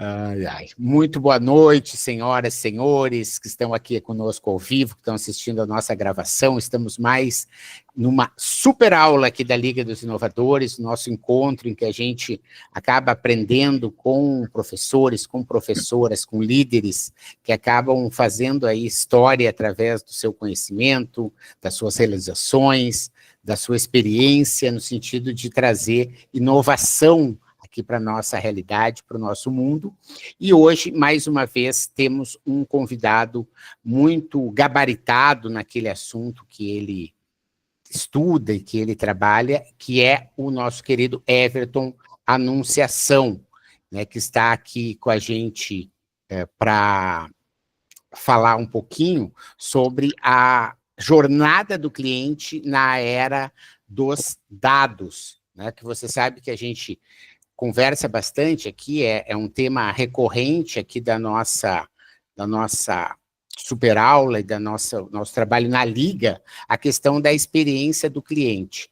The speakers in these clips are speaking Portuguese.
Ai, ai. Muito boa noite, senhoras e senhores que estão aqui conosco ao vivo, que estão assistindo a nossa gravação. Estamos mais numa super aula aqui da Liga dos Inovadores, nosso encontro em que a gente acaba aprendendo com professores, com professoras, com líderes que acabam fazendo aí história através do seu conhecimento, das suas realizações, da sua experiência, no sentido de trazer inovação aqui para a nossa realidade, para o nosso mundo. E hoje, mais uma vez, temos um convidado muito gabaritado naquele assunto que ele estuda e que ele trabalha, que é o nosso querido Everton Anunciação, né, que está aqui com a gente para falar um pouquinho sobre a jornada do cliente na era dos dados, né, que você sabe que a gente conversa bastante aqui, é um tema recorrente aqui da nossa super aula e da nosso trabalho na Liga, a questão da experiência do cliente,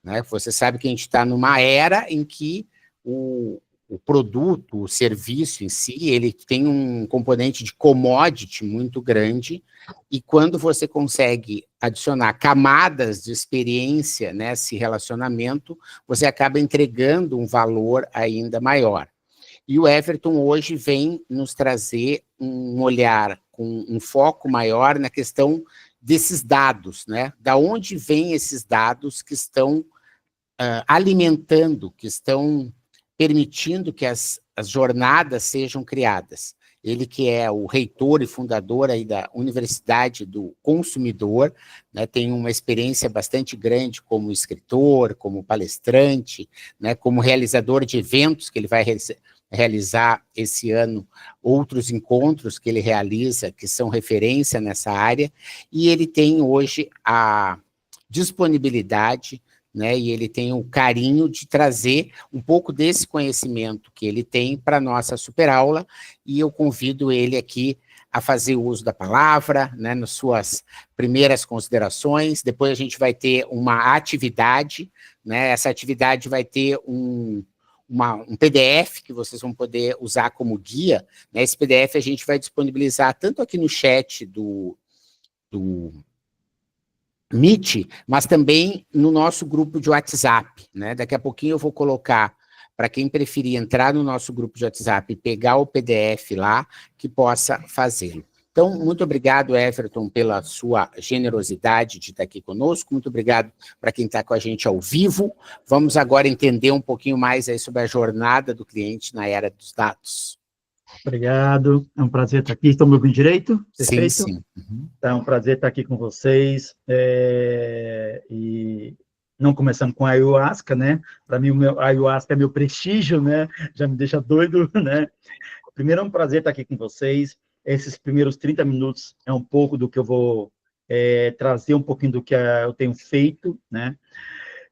né? Você sabe que a gente está numa era em que o produto, o serviço em si, ele tem um componente de commodity muito grande, e quando você consegue adicionar camadas de experiência nesse relacionamento, você acaba entregando um valor ainda maior. E o Everton hoje vem nos trazer um olhar com um foco maior na questão desses dados, né? Da onde vêm esses dados que estão alimentando, que estão permitindo que as jornadas sejam criadas. Ele que é o reitor e fundador aí da Universidade do Consumidor, né, tem uma experiência bastante grande como escritor, como palestrante, né, como realizador de eventos, que ele vai realizar esse ano, outros encontros que ele realiza, que são referência nessa área, e ele tem hoje a disponibilidade, né, e ele tem o carinho de trazer um pouco desse conhecimento que ele tem para a nossa super aula, e eu convido ele aqui a fazer uso da palavra, né, nas suas primeiras considerações. Depois a gente vai ter uma atividade, né, essa atividade vai ter um PDF que vocês vão poder usar como guia, né, esse PDF a gente vai disponibilizar tanto aqui no chat do Meet, mas também no nosso grupo de WhatsApp, né? Daqui a pouquinho eu vou colocar, para quem preferir entrar no nosso grupo de WhatsApp e pegar o PDF lá, que possa fazê-lo. Então, muito obrigado, Everton, pela sua generosidade de estar aqui conosco, muito obrigado para quem está com a gente ao vivo. Vamos agora entender um pouquinho mais aí sobre a jornada do cliente na era dos dados. Obrigado, é um prazer estar aqui. Estão me ouvindo direito? Perfeito? Sim, sim. Uhum. Então, é um prazer estar aqui com vocês. E não começando com a ayahuasca, né? Para mim, a ayahuasca é meu prestígio, né? Já me deixa doido, né? Primeiro, é um prazer estar aqui com vocês. Esses primeiros 30 minutos é um pouco do que eu vou trazer um pouquinho do que eu tenho feito, né?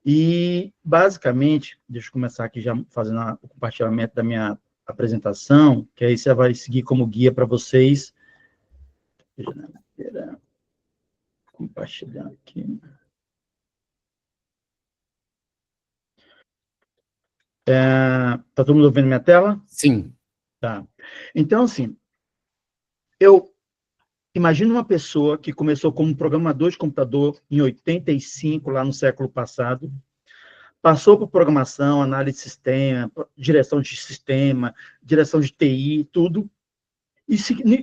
E, basicamente, deixa eu começar aqui já fazendo o compartilhamento da minha apresentação, que aí você vai seguir como guia para vocês. Compartilhar aqui. Tá todo mundo vendo minha tela? Sim. Tá. Então, assim, eu imagino uma pessoa que começou como programador de computador em 85, lá no século passado, passou por programação, análise de sistema, direção de sistema, direção de TI, tudo.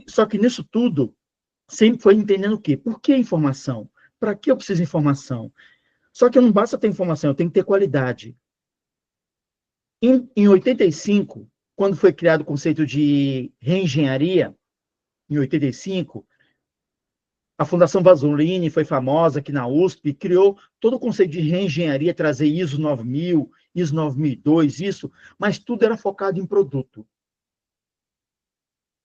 Só que nisso tudo, sempre foi entendendo o quê? Por que informação? Para que eu preciso de informação? Só que não basta ter informação, eu tenho que ter qualidade. Em 85, quando foi criado o conceito de reengenharia, em 85, a Fundação Vasolini foi famosa aqui na USP, criou todo o conceito de reengenharia, trazer ISO 9000, ISO 9002, isso, mas tudo era focado em produto.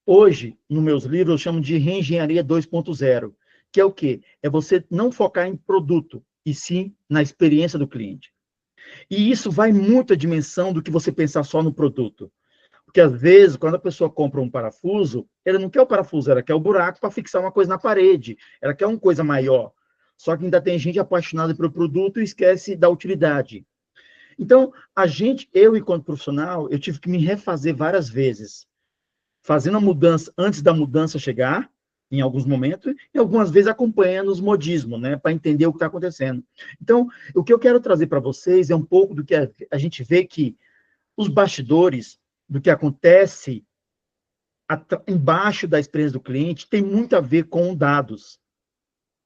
Hoje, nos meus livros, eu chamo de reengenharia 2.0, que é o quê? É você não focar em produto, e sim na experiência do cliente. E isso vai muito à dimensão do que você pensar só no produto. Porque, às vezes, quando a pessoa compra um parafuso, ela não quer o parafuso, ela quer o buraco para fixar uma coisa na parede. Ela quer uma coisa maior. Só que ainda tem gente apaixonada pelo produto e esquece da utilidade. Então, eu, enquanto profissional, eu tive que me refazer várias vezes, fazendo a mudança antes da mudança chegar, em alguns momentos, e algumas vezes acompanhando os modismos, né, para entender o que está acontecendo. Então, o que eu quero trazer para vocês é um pouco do que a gente vê que os bastidores do que acontece embaixo da experiência do cliente tem muito a ver com dados.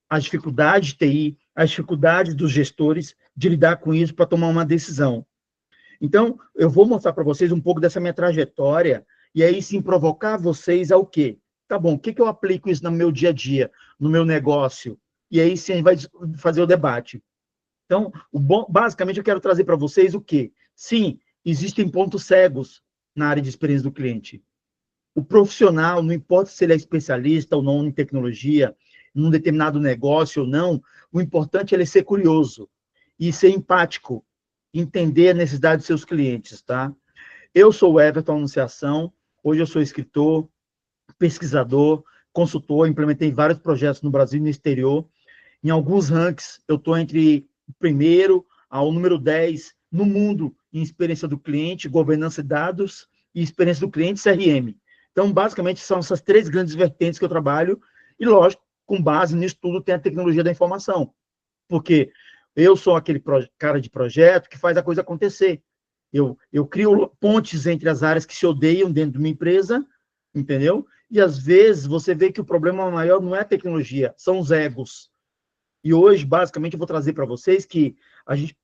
As dificuldades de TI, as dificuldades dos gestores de lidar com isso para tomar uma decisão. Então, eu vou mostrar para vocês um pouco dessa minha trajetória e aí sim provocar vocês ao quê? Tá bom, o que eu aplico isso no meu dia a dia, no meu negócio? E aí sim a gente vai fazer o debate. Então, basicamente eu quero trazer para vocês o quê? Sim, existem pontos cegos na área de experiência do cliente. O profissional, não importa se ele é especialista ou não em tecnologia, num determinado negócio ou não, o importante é ele ser curioso e ser empático, entender a necessidade dos seus clientes, tá? Eu sou o Everton Anunciação, hoje eu sou escritor, pesquisador, consultor, implementei vários projetos no Brasil e no exterior. Em alguns rankings, eu estou entre o primeiro ao número 10 no mundo em experiência do cliente, governança de dados e experiência do cliente, CRM. Então, basicamente, são essas três grandes vertentes que eu trabalho, e, lógico, com base nisso tudo, tem a tecnologia da informação, porque eu sou aquele cara de projeto que faz a coisa acontecer. Eu crio pontes entre as áreas que se odeiam dentro de uma empresa, entendeu? E, às vezes, você vê que o problema maior não é a tecnologia, são os egos. E hoje, basicamente, eu vou trazer para vocês que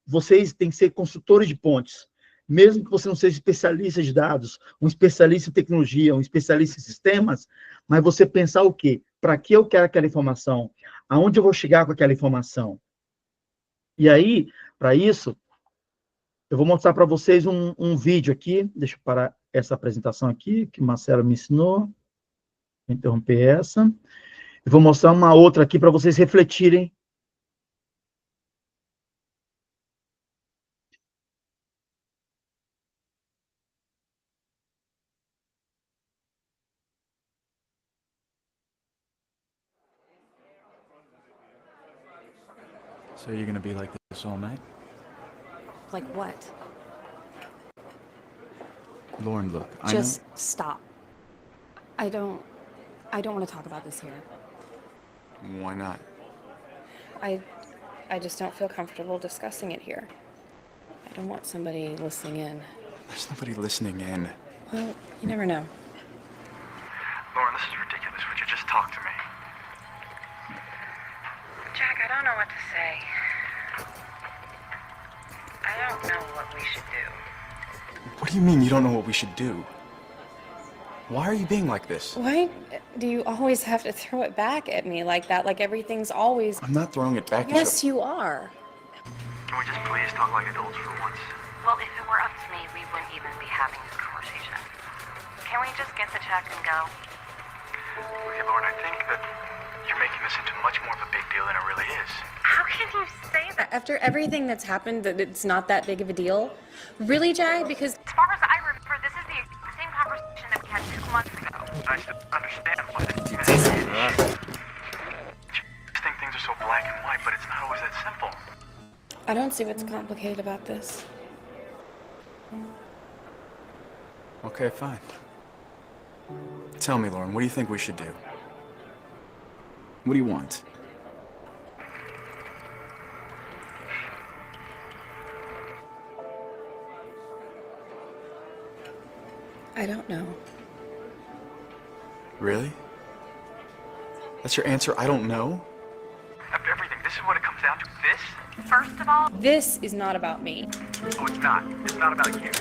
vocês têm que ser consultores de pontes. Mesmo que você não seja especialista de dados, um especialista em tecnologia, um especialista em sistemas, mas você pensar o quê? Para que eu quero aquela informação? Aonde eu vou chegar com aquela informação? E aí, para isso, eu vou mostrar para vocês um vídeo aqui. Deixa eu parar essa apresentação aqui, que o Marcelo me ensinou. Vou interromper essa. Eu vou mostrar uma outra aqui para vocês refletirem. So you're gonna be like this all night? Like what? Lauren, look, Just stop. I don't want to talk about this here. Why not? I just don't feel comfortable discussing it here. I don't want somebody listening in. There's nobody listening in. Well, you never know. Lauren, this is ridiculous. Would you just talk to me? Jack, I don't know what to say. I don't know what we should do. What do you mean you don't know what we should do? Why are you being like this? Why do you always have to throw it back at me like that? Like everything's always... I'm not throwing it back at Yes, you are. Can we just please talk like adults for once? Well, if it were up to me, we wouldn't even be having this conversation. Can we just get the check and go? Okay, Lauren, I think that you're making this into much more of a big deal than it really is. How can you say that? After everything that's happened, that it's not that big of a deal? Really, Jay? Because As far as I remember, this is the same conversation that we had 2 months ago. I still understand why this even happened. You think things are so black and white, but it's not always that simple. I don't see what's complicated about this. Okay, fine. Tell me, Lauren, what do you think we should do? What do you want? I don't know. Really? That's your answer? I don't know? After everything, this is what it comes down to? This? First of all, This is not about me. Oh, it's not. It's not about you.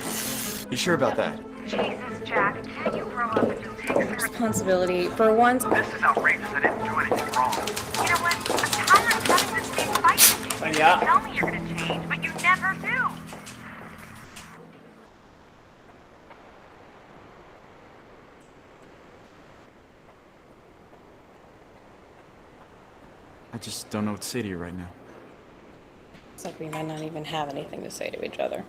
You sure about that? Jesus, Jack, can't you grow up and you'll take some Responsibility. For once, This is outrageous. I didn't do anything wrong. You know what? I'm tired of having this big fight with you. Yeah. You tell me you're gonna change, but you never do. I just don't know what to say to you right now. it's like we might not even have anything to say to each other.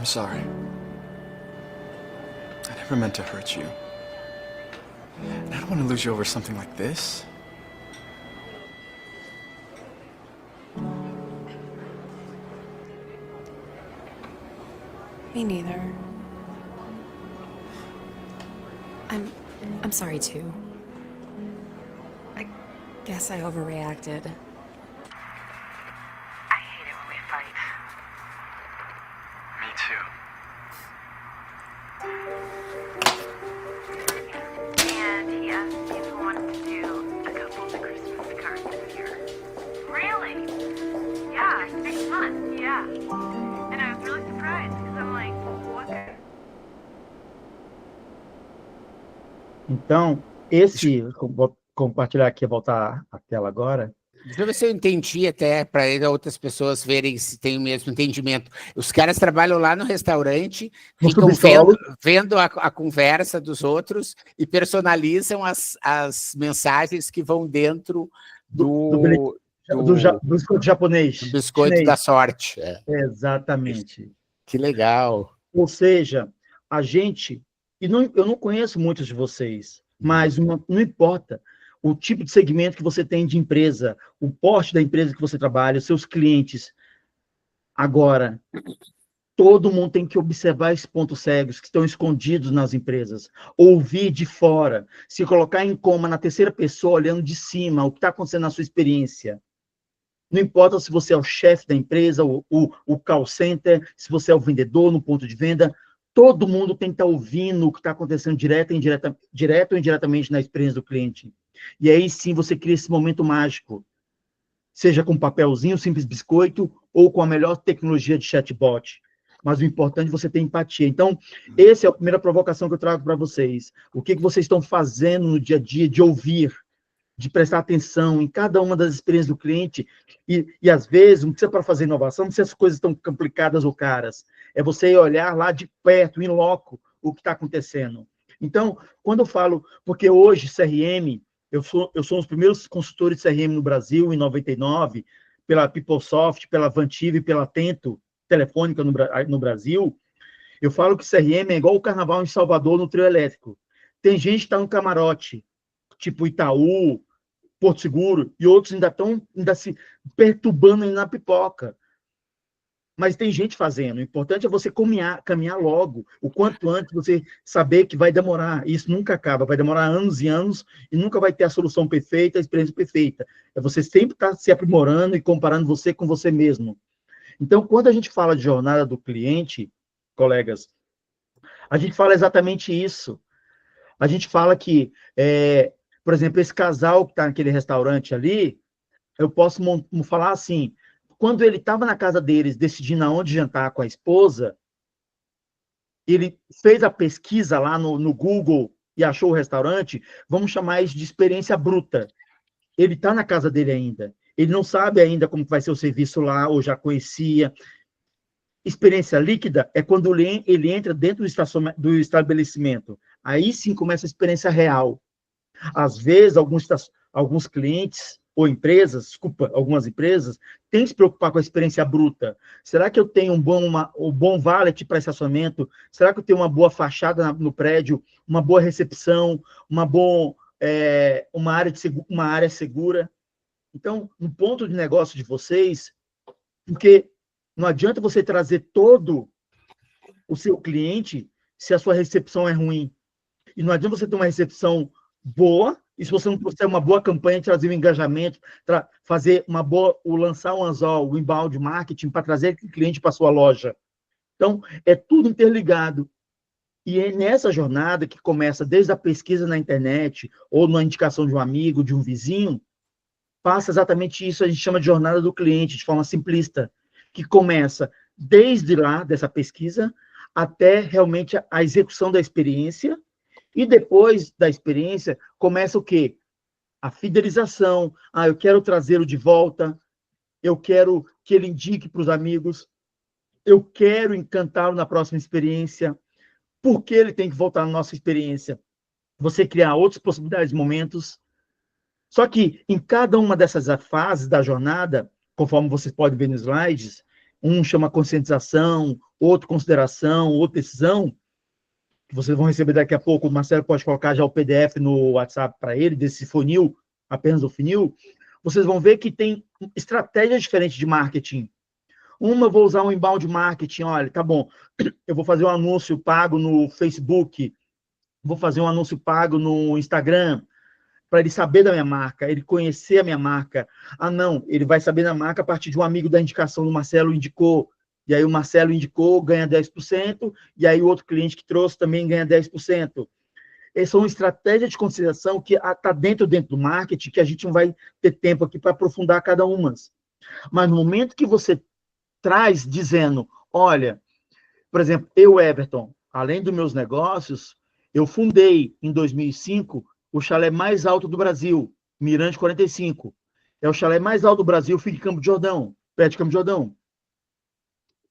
I'm sorry. I never meant to hurt you. And I don't want to lose you over something like this. Me neither. I'm sorry too. I guess I overreacted. I hate it when we fight. Me too. And he asked me if I wanted to do a couple of the Christmas cards this year. Really? Yeah, 6 months, yeah. And I was really surprised because I'm like, what? Então, vou compartilhar aqui, voltar a tela agora. Deixa eu ver se eu entendi até, para outras pessoas verem se tem o mesmo entendimento. Os caras trabalham lá no restaurante, No ficam subsolo. vendo a conversa dos outros e personalizam as mensagens que vão dentro do Do biscoito japonês. biscoito chinês. da sorte. É. Exatamente. Que legal. Ou seja, a gente... eu não conheço muitos de vocês, mas não importa o tipo de segmento que você tem de empresa, o porte da empresa que você trabalha, os seus clientes. Agora, todo mundo tem que observar esses pontos cegos que estão escondidos nas empresas, ouvir de fora, se colocar em coma na terceira pessoa, olhando de cima, o que está acontecendo na sua experiência. Não importa se você é o chefe da empresa, o call center, se você é o vendedor no ponto de venda, todo mundo tem que estar ouvindo o que está acontecendo direto ou indiretamente na experiência do cliente. E aí sim você cria esse momento mágico, seja com papelzinho, simples biscoito, ou com a melhor tecnologia de chatbot. Mas o importante é você ter empatia. Então, essa é a primeira provocação que eu trago para vocês. O que vocês estão fazendo no dia a dia de ouvir, de prestar atenção em cada uma das experiências do cliente, e às vezes, não precisa para fazer inovação, não precisa ser coisas tão complicadas ou caras, é você olhar lá de perto, em loco, o que está acontecendo. Então, quando eu falo, porque hoje, CRM, eu sou um dos primeiros consultores de CRM no Brasil, em 99, pela PeopleSoft, pela Vantive, pela Atento, telefônica no Brasil, eu falo que CRM é igual o carnaval em Salvador, no trio elétrico. Tem gente que está no camarote, tipo Itaú, Porto Seguro, e outros ainda estão se perturbando na pipoca. Mas tem gente fazendo. O importante é você caminhar logo, o quanto antes você saber que vai demorar. Isso nunca acaba, vai demorar anos e anos, e nunca vai ter a solução perfeita, a experiência perfeita. É você sempre estar se aprimorando e comparando você com você mesmo. Então, quando a gente fala de jornada do cliente, colegas, a gente fala exatamente isso. A gente fala que, por exemplo, esse casal que está naquele restaurante ali, eu posso falar assim, quando ele estava na casa deles, decidindo aonde jantar com a esposa, ele fez a pesquisa lá no Google e achou o restaurante, vamos chamar isso de experiência bruta. Ele está na casa dele ainda. Ele não sabe ainda como vai ser o serviço lá, ou já conhecia. Experiência líquida é quando ele entra dentro do estabelecimento. Aí sim começa a experiência real. Às vezes, alguns clientes ou empresas, algumas empresas, têm que se preocupar com a experiência bruta. Será que eu tenho um bom valet para estacionamento? Será que eu tenho uma boa fachada no prédio? Uma boa recepção? Uma área segura? Então, no ponto de negócio de vocês, porque não adianta você trazer todo o seu cliente se a sua recepção é ruim. E não adianta você ter uma recepção boa, e se você não trouxer uma boa campanha, trazer um engajamento, fazer lançar um anzol, o inbound marketing, para trazer aquele cliente para a sua loja. Então, é tudo interligado. E é nessa jornada que começa desde a pesquisa na internet, ou na indicação de um amigo, de um vizinho, passa exatamente isso, a gente chama de jornada do cliente, de forma simplista, que começa desde lá, dessa pesquisa, até realmente a execução da experiência, e depois da experiência, começa o quê? A fidelização. Eu quero trazê-lo de volta, eu quero que ele indique para os amigos, eu quero encantá-lo na próxima experiência. Por que ele tem que voltar na nossa experiência? Você criar outras possibilidades de momentos. Só que em cada uma dessas fases da jornada, conforme vocês podem ver nos slides, Um chama conscientização, outro consideração, outro decisão, que vocês vão receber daqui a pouco. O Marcelo pode colocar já o PDF no WhatsApp para ele, desse funil, apenas o funil. Vocês vão ver que tem estratégias diferentes de marketing. Uma, eu vou usar um inbound marketing. Olha, tá bom, eu vou fazer um anúncio pago no Facebook, vou fazer um anúncio pago no Instagram, para ele saber da minha marca, ele conhecer a minha marca. Ah, não, ele vai saber da marca a partir de um amigo da indicação, do Marcelo indicou, e aí o Marcelo indicou, ganha 10%, e aí o outro cliente que trouxe também ganha 10%. Essas são estratégias de consideração que está dentro do marketing, que a gente não vai ter tempo aqui para aprofundar cada uma. Mas no momento que você traz dizendo, olha, por exemplo, eu, Everton, além dos meus negócios, eu fundei em 2005 o chalé mais alto do Brasil, Mirante 45. É o chalé mais alto do Brasil, fica em Campo de Jordão, perto de Campo de Jordão.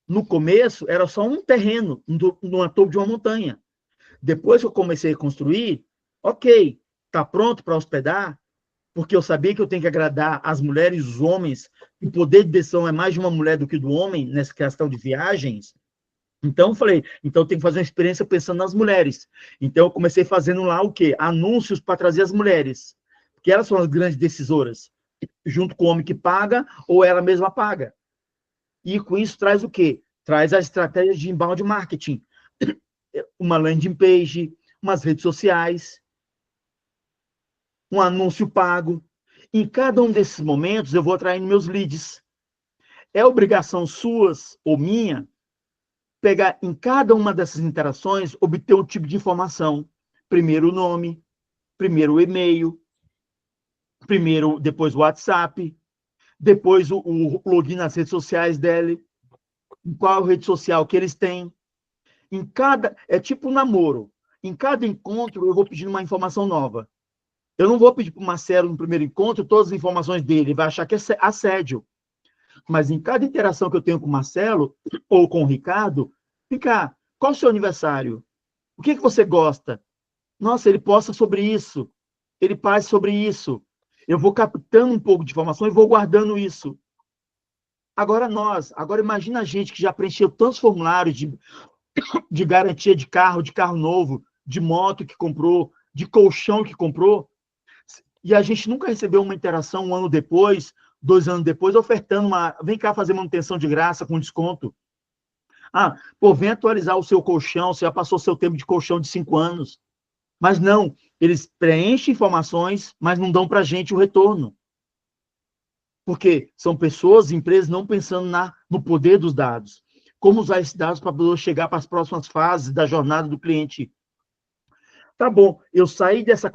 No começo, era só um terreno, numa topo de uma montanha. Depois que eu comecei a construir, ok, está pronto para hospedar, porque eu sabia que eu tenho que agradar as mulheres e os homens, o poder de decisão é mais de uma mulher do que do homem, nessa questão de viagens. Então, eu falei, então eu tenho que fazer uma experiência pensando nas mulheres. Então, eu comecei fazendo lá o quê? Anúncios para trazer as mulheres, porque elas são as grandes decisoras, junto com o homem que paga, ou ela mesma paga. E com isso traz o quê? Traz as estratégias de inbound marketing. Uma landing page, umas redes sociais, um anúncio pago. Em cada um desses momentos, eu vou atraindo meus leads. É obrigação suas ou minha pegar em cada uma dessas interações, obter um tipo de informação. Primeiro o nome, primeiro o e-mail, depois o WhatsApp, depois o login nas redes sociais dele, qual rede social que eles têm. É tipo um namoro. Em cada encontro, eu vou pedindo uma informação nova. Eu não vou pedir para o Marcelo, no primeiro encontro, todas as informações dele, ele vai achar que é assédio. Mas em cada interação que eu tenho com o Marcelo, ou com o Ricardo, qual o seu aniversário? O que você gosta? Nossa, ele posta sobre isso, ele faz sobre isso. Eu vou captando um pouco de informação e vou guardando isso. Agora imagina a gente que já preencheu tantos formulários de garantia de carro novo, de moto que comprou, de colchão que comprou, e a gente nunca recebeu uma interação 1 ano depois, 2 anos depois, ofertando vem cá fazer manutenção de graça com desconto. Vem atualizar o seu colchão, você já passou seu tempo de colchão de 5 anos. Mas não, eles preenchem informações, mas não dão para a gente o retorno. Porque são pessoas, empresas, não pensando no poder dos dados. Como usar esses dados para poder chegar para as próximas fases da jornada do cliente. Tá bom, eu saí dessa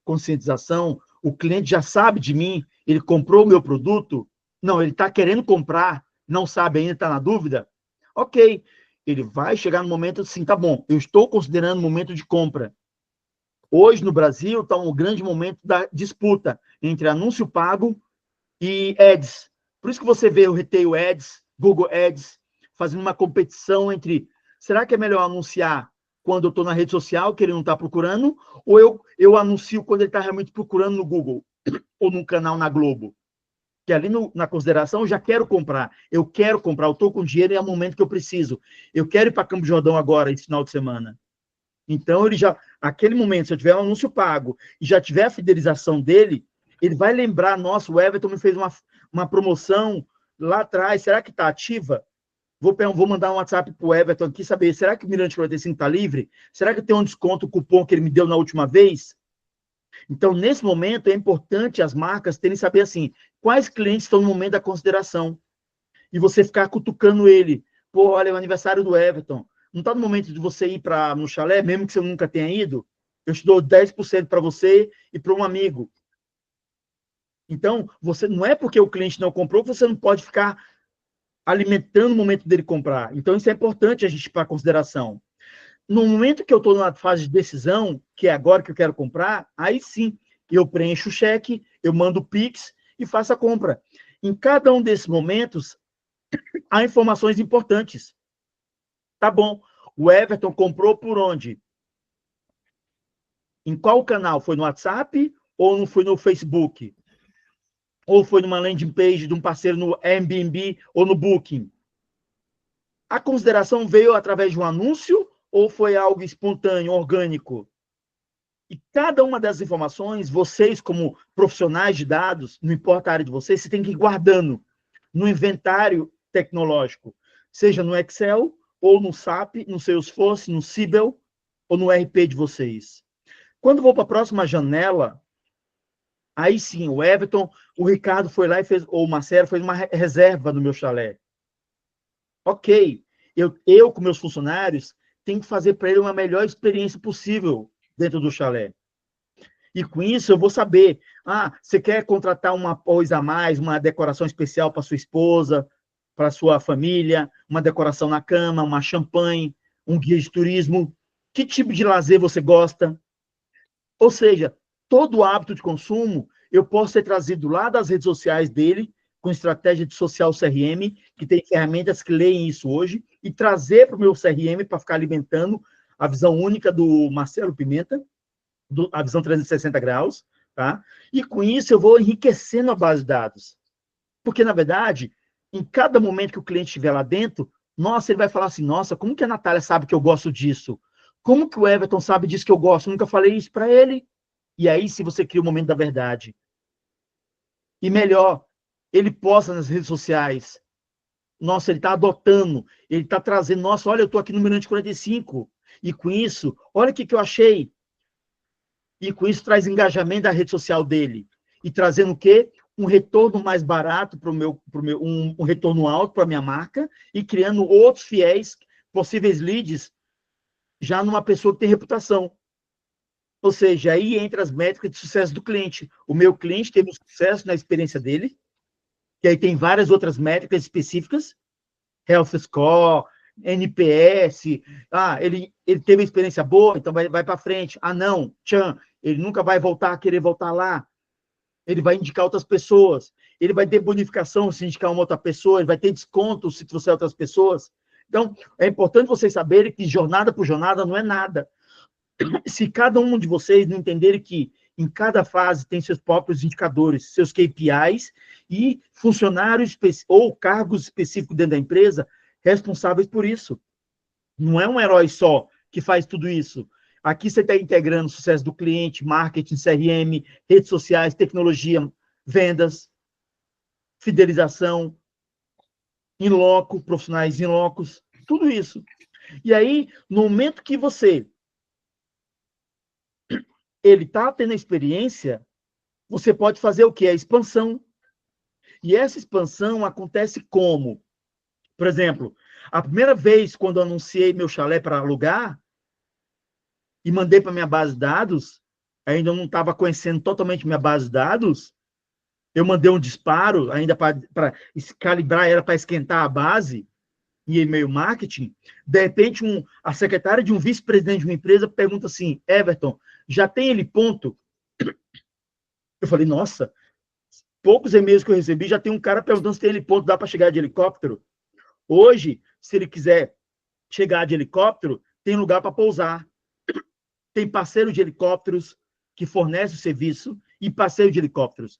conscientização, o cliente já sabe de mim, ele comprou o meu produto, não, ele está querendo comprar, não sabe ainda, está na dúvida, ok, ele vai chegar no momento assim, tá bom, eu estou considerando o momento de compra. Hoje, no Brasil, está um grande momento da disputa entre anúncio pago e ads. Por isso que você vê o Retail Ads, Google Ads, fazendo uma competição entre, será que é melhor anunciar quando eu estou na rede social, que ele não está procurando, ou eu anuncio quando ele está realmente procurando no Google, ou num canal na Globo? Que ali na consideração eu já quero comprar, eu estou com dinheiro e é o momento que eu preciso. Eu quero ir para Campo de Jordão agora, esse final de semana. Então, aquele momento, se eu tiver um anúncio pago e já tiver a fidelização dele, ele vai lembrar, nossa, o Everton me fez uma promoção lá atrás, será que está ativa? Vou mandar um WhatsApp para o Everton aqui, saber, será que o Mirante 45 está livre? Será que tem um desconto, o cupom que ele me deu na última vez? Então, nesse momento, é importante as marcas terem saber, assim, quais clientes estão no momento da consideração. E você ficar cutucando ele. Olha, é o aniversário do Everton. Não está no momento de você ir no chalé, mesmo que você nunca tenha ido? Eu te dou 10% para você e para um amigo. Então, não é porque o cliente não comprou que você não pode ficar alimentando o momento dele comprar. Então, isso é importante a gente para consideração. No momento que eu estou na fase de decisão, que é agora que eu quero comprar, aí sim, eu preencho o cheque, eu mando o Pix e faço a compra. Em cada um desses momentos, há informações importantes. Tá bom, o Everton comprou por onde? Em qual canal? Foi no WhatsApp ou não foi no Facebook? Ou foi numa landing page de um parceiro no Airbnb ou no Booking? A consideração veio através de um anúncio ou foi algo espontâneo, orgânico? E cada uma dessas informações, vocês como profissionais de dados, não importa a área de vocês, você tem que ir guardando no inventário tecnológico, seja no Excel, ou no SAP, no Salesforce, no Siebel, ou no RP de vocês. Quando vou para a próxima janela, aí sim, o Everton, o Ricardo foi lá e fez, ou o Marcelo fez uma reserva no meu chalé. Ok, eu com meus funcionários, tenho que fazer para ele uma melhor experiência possível dentro do chalé. E com isso eu vou saber, você quer contratar uma coisa a mais, uma decoração especial para sua esposa, para sua família, uma decoração na cama, uma champanhe, um guia de turismo, que tipo de lazer você gosta? Ou seja, todo o hábito de consumo eu posso ter trazido lá das redes sociais dele, com estratégia de social CRM, que tem ferramentas que leem isso hoje, e trazer para o meu CRM para ficar alimentando a visão única do Marcelo Pimenta, a visão 360 graus, tá? E com isso eu vou enriquecendo a base de dados. Porque, na verdade, em cada momento que o cliente estiver lá dentro, nossa, ele vai falar assim, nossa, como que a Natália sabe que eu gosto disso? Como que o Everton sabe disso que eu gosto? Eu nunca falei isso para ele. E aí, se você cria o momento da verdade. E melhor, ele posta nas redes sociais. Nossa, ele está adotando, ele está trazendo, nossa, olha, eu estou aqui no Mirante 45. E com isso, olha o que eu achei. E com isso traz engajamento da rede social dele. E trazendo o quê? Um retorno mais barato para o meu, um retorno alto para a minha marca e criando outros fiéis, possíveis leads, já numa pessoa que tem reputação. Ou seja, aí entra as métricas de sucesso do cliente. O meu cliente teve um sucesso na experiência dele, que aí tem várias outras métricas específicas, Health Score, NPS, ele teve uma experiência boa, então vai para frente. Não, ele nunca vai voltar a querer voltar lá. Ele vai indicar outras pessoas. Ele vai ter bonificação se indicar uma outra pessoa, ele vai ter desconto se trouxer outras pessoas. Então, é importante vocês saberem que jornada por jornada não é nada. Se cada um de vocês não entenderem que em cada fase tem seus próprios indicadores, seus KPIs e funcionários ou cargos específicos dentro da empresa responsáveis por isso. Não é um herói só que faz tudo isso. Aqui você está integrando o sucesso do cliente, marketing, CRM, redes sociais, tecnologia, vendas, fidelização, in loco, profissionais in locos, tudo isso. E aí, no momento que ele está tendo a experiência, você pode fazer o quê? A expansão. E essa expansão acontece como? Por exemplo, a primeira vez quando eu anunciei meu chalé para alugar e mandei para minha base de dados, ainda não estava conhecendo totalmente minha base de dados, eu mandei um disparo ainda para calibrar, era para esquentar a base em e-mail marketing. De repente, a secretária de um vice-presidente de uma empresa pergunta assim, Everton, já tem ele ponto? Eu falei, nossa, poucos e-mails que eu recebi, já tem um cara perguntando se tem ele ponto, dá para chegar de helicóptero? Hoje, se ele quiser chegar de helicóptero, tem lugar para pousar. Tem parceiro de helicópteros que fornece o serviço e parceiro de helicópteros.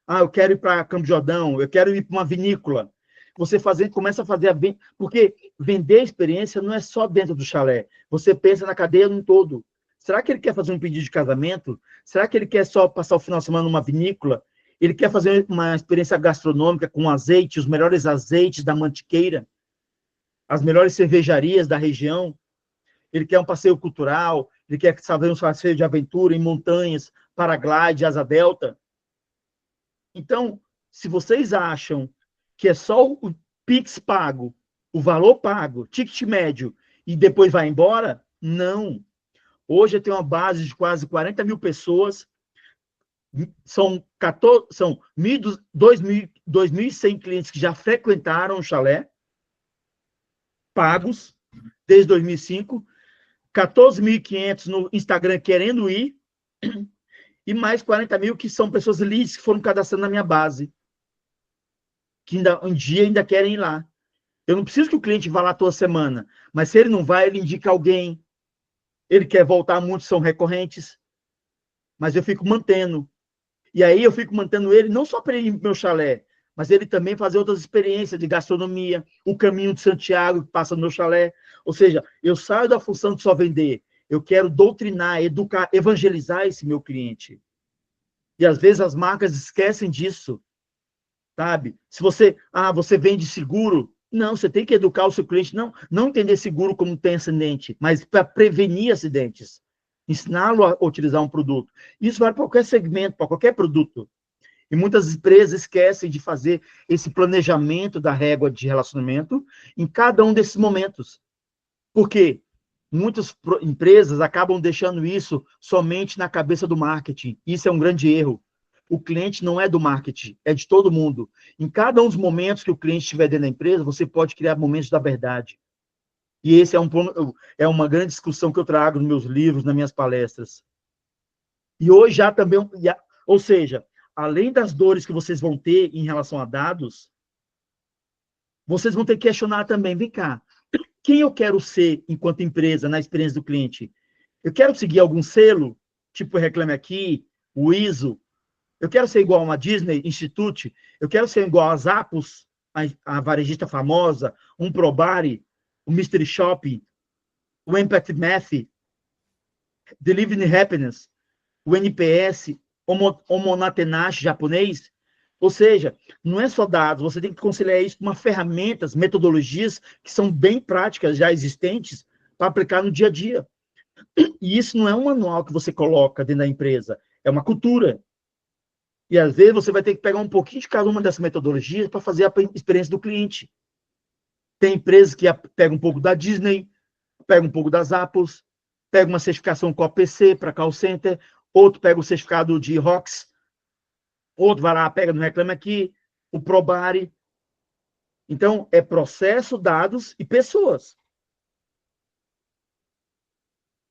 Eu quero ir para Campo Jordão, eu quero ir para uma vinícola. Você começa a fazer porque vender experiência não é só dentro do chalé. Você pensa na cadeia no todo. Será que ele quer fazer um pedido de casamento? Será que ele quer só passar o final de semana numa vinícola? Ele quer fazer uma experiência gastronômica com azeite, os melhores azeites da Mantiqueira, as melhores cervejarias da região? Ele quer um passeio cultural, ele quer saber um passeio de aventura em montanhas, paraglide, asa delta. Então, se vocês acham que é só o Pix pago, o valor pago, ticket médio, e depois vai embora, não. Hoje eu tenho uma base de quase 40 mil pessoas, são 2.100 clientes que já frequentaram o chalé, pagos, desde 2005, 14.500 no Instagram querendo ir, e mais 40 mil que são pessoas leads que foram cadastrando na minha base, que um dia ainda querem ir lá. Eu não preciso que o cliente vá lá toda semana, mas se ele não vai, ele indica alguém, ele quer voltar, muitos são recorrentes, mas eu fico mantendo. E aí eu fico mantendo ele, não só para ele ir para o meu chalé, mas ele também fazer outras experiências de gastronomia, o caminho de Santiago que passa no meu chalé. Ou seja, eu saio da função de só vender, eu quero doutrinar, educar, evangelizar esse meu cliente. E às vezes as marcas esquecem disso, sabe? Se você vende seguro, não, você tem que educar o seu cliente, não entender seguro como tem acidente, mas para prevenir acidentes, ensiná-lo a utilizar um produto. Isso vale para qualquer segmento, para qualquer produto. E muitas empresas esquecem de fazer esse planejamento da régua de relacionamento em cada um desses momentos. Por quê? Muitas empresas acabam deixando isso somente na cabeça do marketing. Isso é um grande erro. O cliente não é do marketing, é de todo mundo. Em cada um dos momentos que o cliente estiver dentro da empresa, você pode criar momentos da verdade. E esse é uma grande discussão que eu trago nos meus livros, nas minhas palestras. E hoje já também, ou seja, além das dores que vocês vão ter em relação a dados, vocês vão ter que questionar também, vem cá, quem eu quero ser enquanto empresa na experiência do cliente? Eu quero seguir algum selo, tipo Reclame Aqui, o ISO, eu quero ser igual a uma Disney Institute, eu quero ser igual a Zappos, a varejista famosa, um Probari, o Mystery Shopping, o Empathy Math, Delivering Happiness, o NPS, o Monatenashi japonês. Ou seja, não é só dados, você tem que conciliar isso com ferramentas, metodologias que são bem práticas, já existentes, para aplicar no dia a dia. E isso não é um manual que você coloca dentro da empresa, é uma cultura. E às vezes você vai ter que pegar um pouquinho de cada uma dessas metodologias para fazer a experiência do cliente. Tem empresas que pegam um pouco da Disney, pegam um pouco das Zappos, pega uma certificação com a PC para call center, outro pega o certificado de ROX, outro vai lá, pega no Reclame Aqui, o Probari. Então, é processo, dados e pessoas.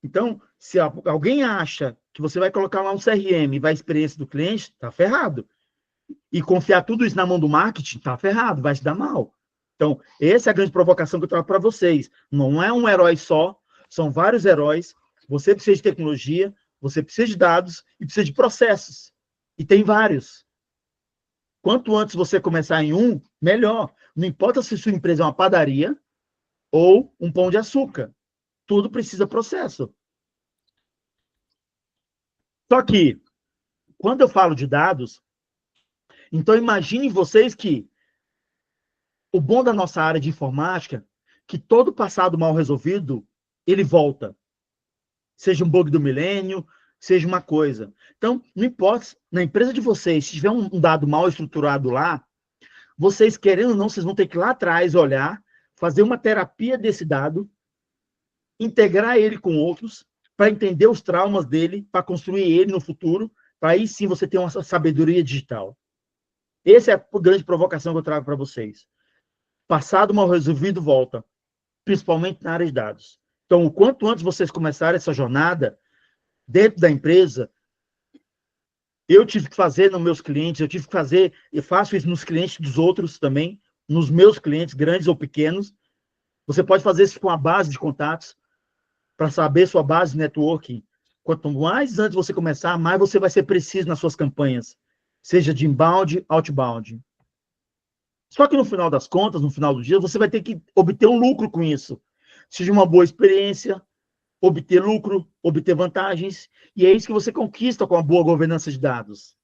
Então, se alguém acha que você vai colocar lá um CRM e vai a experiência do cliente, está ferrado. E confiar tudo isso na mão do marketing, está ferrado, vai se dar mal. Então, essa é a grande provocação que eu trago para vocês. Não é um herói só, são vários heróis. Você precisa de tecnologia, você precisa de dados e precisa de processos. E tem vários. Quanto antes você começar em um, melhor. Não importa se sua empresa é uma padaria ou um pão de açúcar. Tudo precisa de processo. Só que, quando eu falo de dados, então imaginem vocês que o bom da nossa área de informática, que todo passado mal resolvido, ele volta. Seja um bug do milênio, seja uma coisa. Então, não importa, na empresa de vocês, se tiver um dado mal estruturado lá, vocês, querendo ou não, vocês vão ter que ir lá atrás olhar, fazer uma terapia desse dado, integrar ele com outros, para entender os traumas dele, para construir ele no futuro, para aí sim você ter uma sabedoria digital. Essa é a grande provocação que eu trago para vocês. Passado mal resolvido, volta. Principalmente na área de dados. Então, o quanto antes vocês começarem essa jornada, dentro da empresa, eu tive que fazer nos meus clientes, eu faço isso nos clientes dos outros também, nos meus clientes, grandes ou pequenos. Você pode fazer isso com a base de contatos, para saber sua base de networking. Quanto mais antes você começar, mais você vai ser preciso nas suas campanhas, seja de inbound, outbound. Só que no final das contas, no final do dia, você vai ter que obter um lucro com isso. Seja uma boa experiência, obter lucro, obter vantagens, e é isso que você conquista com a boa governança de dados.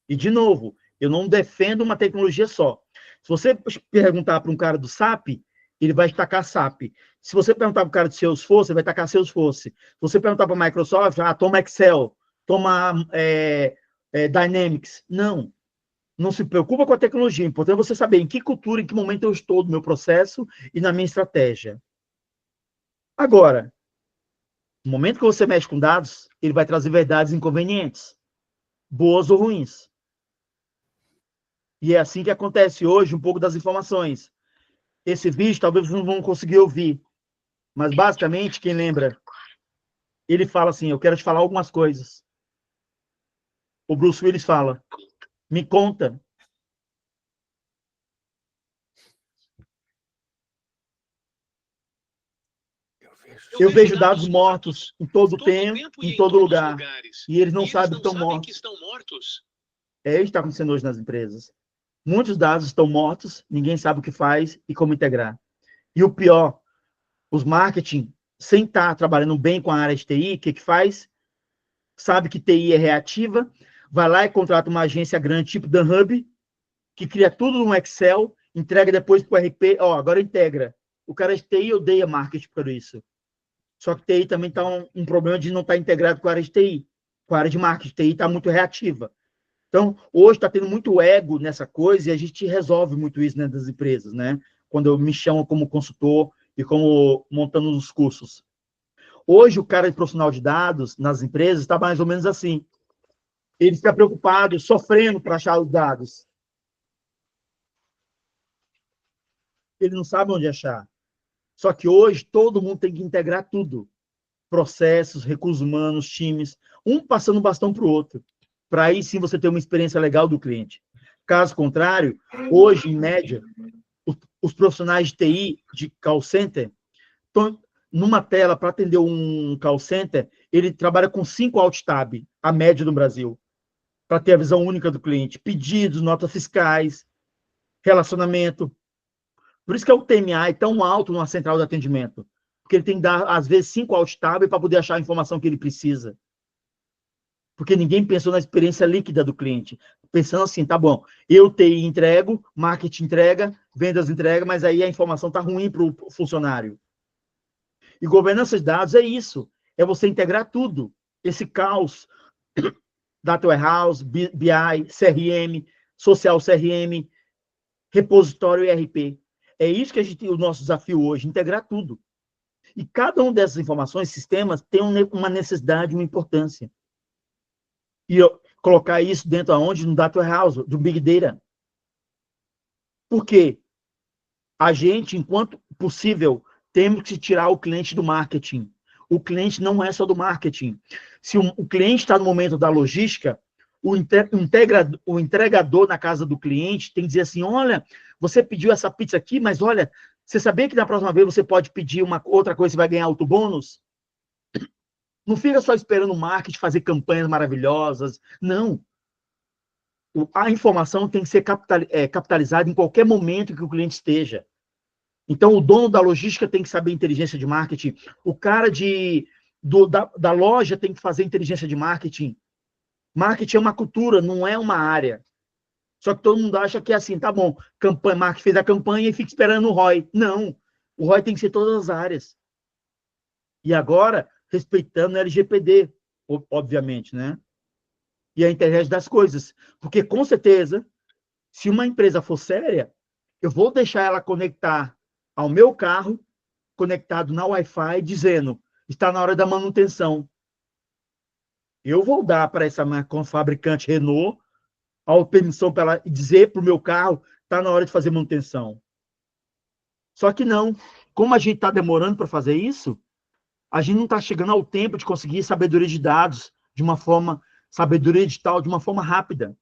E, de novo, eu não defendo uma tecnologia só. Se você perguntar para um cara do SAP, ele vai tacar SAP. Se você perguntar para o cara de Salesforce, ele vai tacar Salesforce. Se você perguntar para a Microsoft, toma Excel, toma Dynamics. Não se preocupa com a tecnologia. É importante você saber em que cultura, em que momento eu estou no meu processo e na minha estratégia. Agora, no momento que você mexe com dados, ele vai trazer verdades inconvenientes, boas ou ruins. E é assim que acontece hoje um pouco das informações. Esse vídeo talvez vocês não vão conseguir ouvir, mas basicamente, quem lembra, ele fala assim, eu quero te falar algumas coisas. O Bruce Willis fala, me conta. Eu vejo dados mortos em todo tempo, em todo lugar. E eles não sabem que estão mortos. É isso que está acontecendo hoje nas empresas. Muitos dados estão mortos, ninguém sabe o que faz e como integrar. E o pior, os marketing, sem estar trabalhando bem com a área de TI, o que faz? Sabe que TI é reativa, vai lá e contrata uma agência grande, tipo DanHub, que cria tudo no Excel, entrega depois para o RP, agora integra. O cara de TI odeia marketing por isso. Só que TI também está um problema de não estar integrado com a área de TI. Com a área de marketing, TI está muito reativa. Então, hoje está tendo muito ego nessa coisa e a gente resolve muito isso dentro das empresas, né? Quando eu me chamo como consultor e como montando os cursos. Hoje, o cara de profissional de dados nas empresas está mais ou menos assim. Ele fica preocupado, sofrendo para achar os dados. Ele não sabe onde achar. Só que hoje, todo mundo tem que integrar tudo. Processos, recursos humanos, times, um passando o bastão para o outro. Para aí sim você ter uma experiência legal do cliente. Caso contrário, hoje, em média, os profissionais de TI, de call center, estão numa tela para atender um call center, ele trabalha com 5 alt tab, a média do Brasil, para ter a visão única do cliente. Pedidos, notas fiscais, relacionamento. Por isso que o TMA é tão alto numa central de atendimento. Porque ele tem que dar, às vezes, 5 alt tab para poder achar a informação que ele precisa. Porque ninguém pensou na experiência líquida do cliente. Pensando assim, tá bom, eu TI entrego, marketing entrega, vendas entrega, mas aí a informação tá ruim para o funcionário. E governança de dados é isso. É você integrar tudo. Esse caos, Data Warehouse, BI, CRM, Social CRM, repositório ERP. É isso que o nosso desafio hoje, integrar tudo. E cada uma dessas informações, sistemas, tem uma necessidade, uma importância. E colocar isso dentro aonde? No Data Warehouse, do Big Data. Por quê? A gente, enquanto possível, temos que tirar o cliente do marketing. O cliente não é só do marketing. Se o cliente está no momento da logística, o entregador na casa do cliente tem que dizer assim, olha, você pediu essa pizza aqui, mas olha, você sabia que na próxima vez você pode pedir uma outra coisa e vai ganhar outro bônus? Não fica só esperando o marketing fazer campanhas maravilhosas. Não. A informação tem que ser capitalizada em qualquer momento que o cliente esteja. Então, o dono da logística tem que saber inteligência de marketing. O cara da loja tem que fazer inteligência de marketing. Marketing é uma cultura, não é uma área. Só que todo mundo acha que é assim, tá bom, marketing fez a campanha e fica esperando o ROI. Não. O ROI tem que ser todas as áreas. E agora, respeitando o LGPD, obviamente, né? E a internet das coisas. Porque, com certeza, se uma empresa for séria, eu vou deixar ela conectar ao meu carro, conectado na Wi-Fi, dizendo, está na hora da manutenção. Eu vou dar para essa fabricante Renault a permissão para ela dizer para o meu carro, está na hora de fazer manutenção. Só que não. Como a gente está demorando para fazer isso, a gente não está chegando ao tempo de conseguir sabedoria de dados sabedoria digital de uma forma rápida.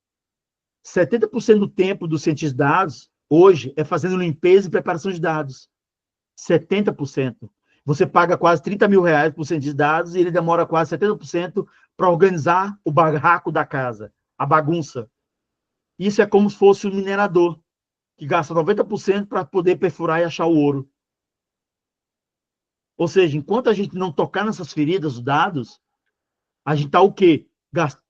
70% do tempo do cientista de dados, hoje, é fazendo limpeza e preparação de dados. 70%. Você paga quase 30 mil reais por cientista de dados e ele demora quase 70% para organizar o barraco da casa, a bagunça. Isso é como se fosse um minerador, que gasta 90% para poder perfurar e achar o ouro. Ou seja, enquanto a gente não tocar nessas feridas dos dados, a gente está o quê?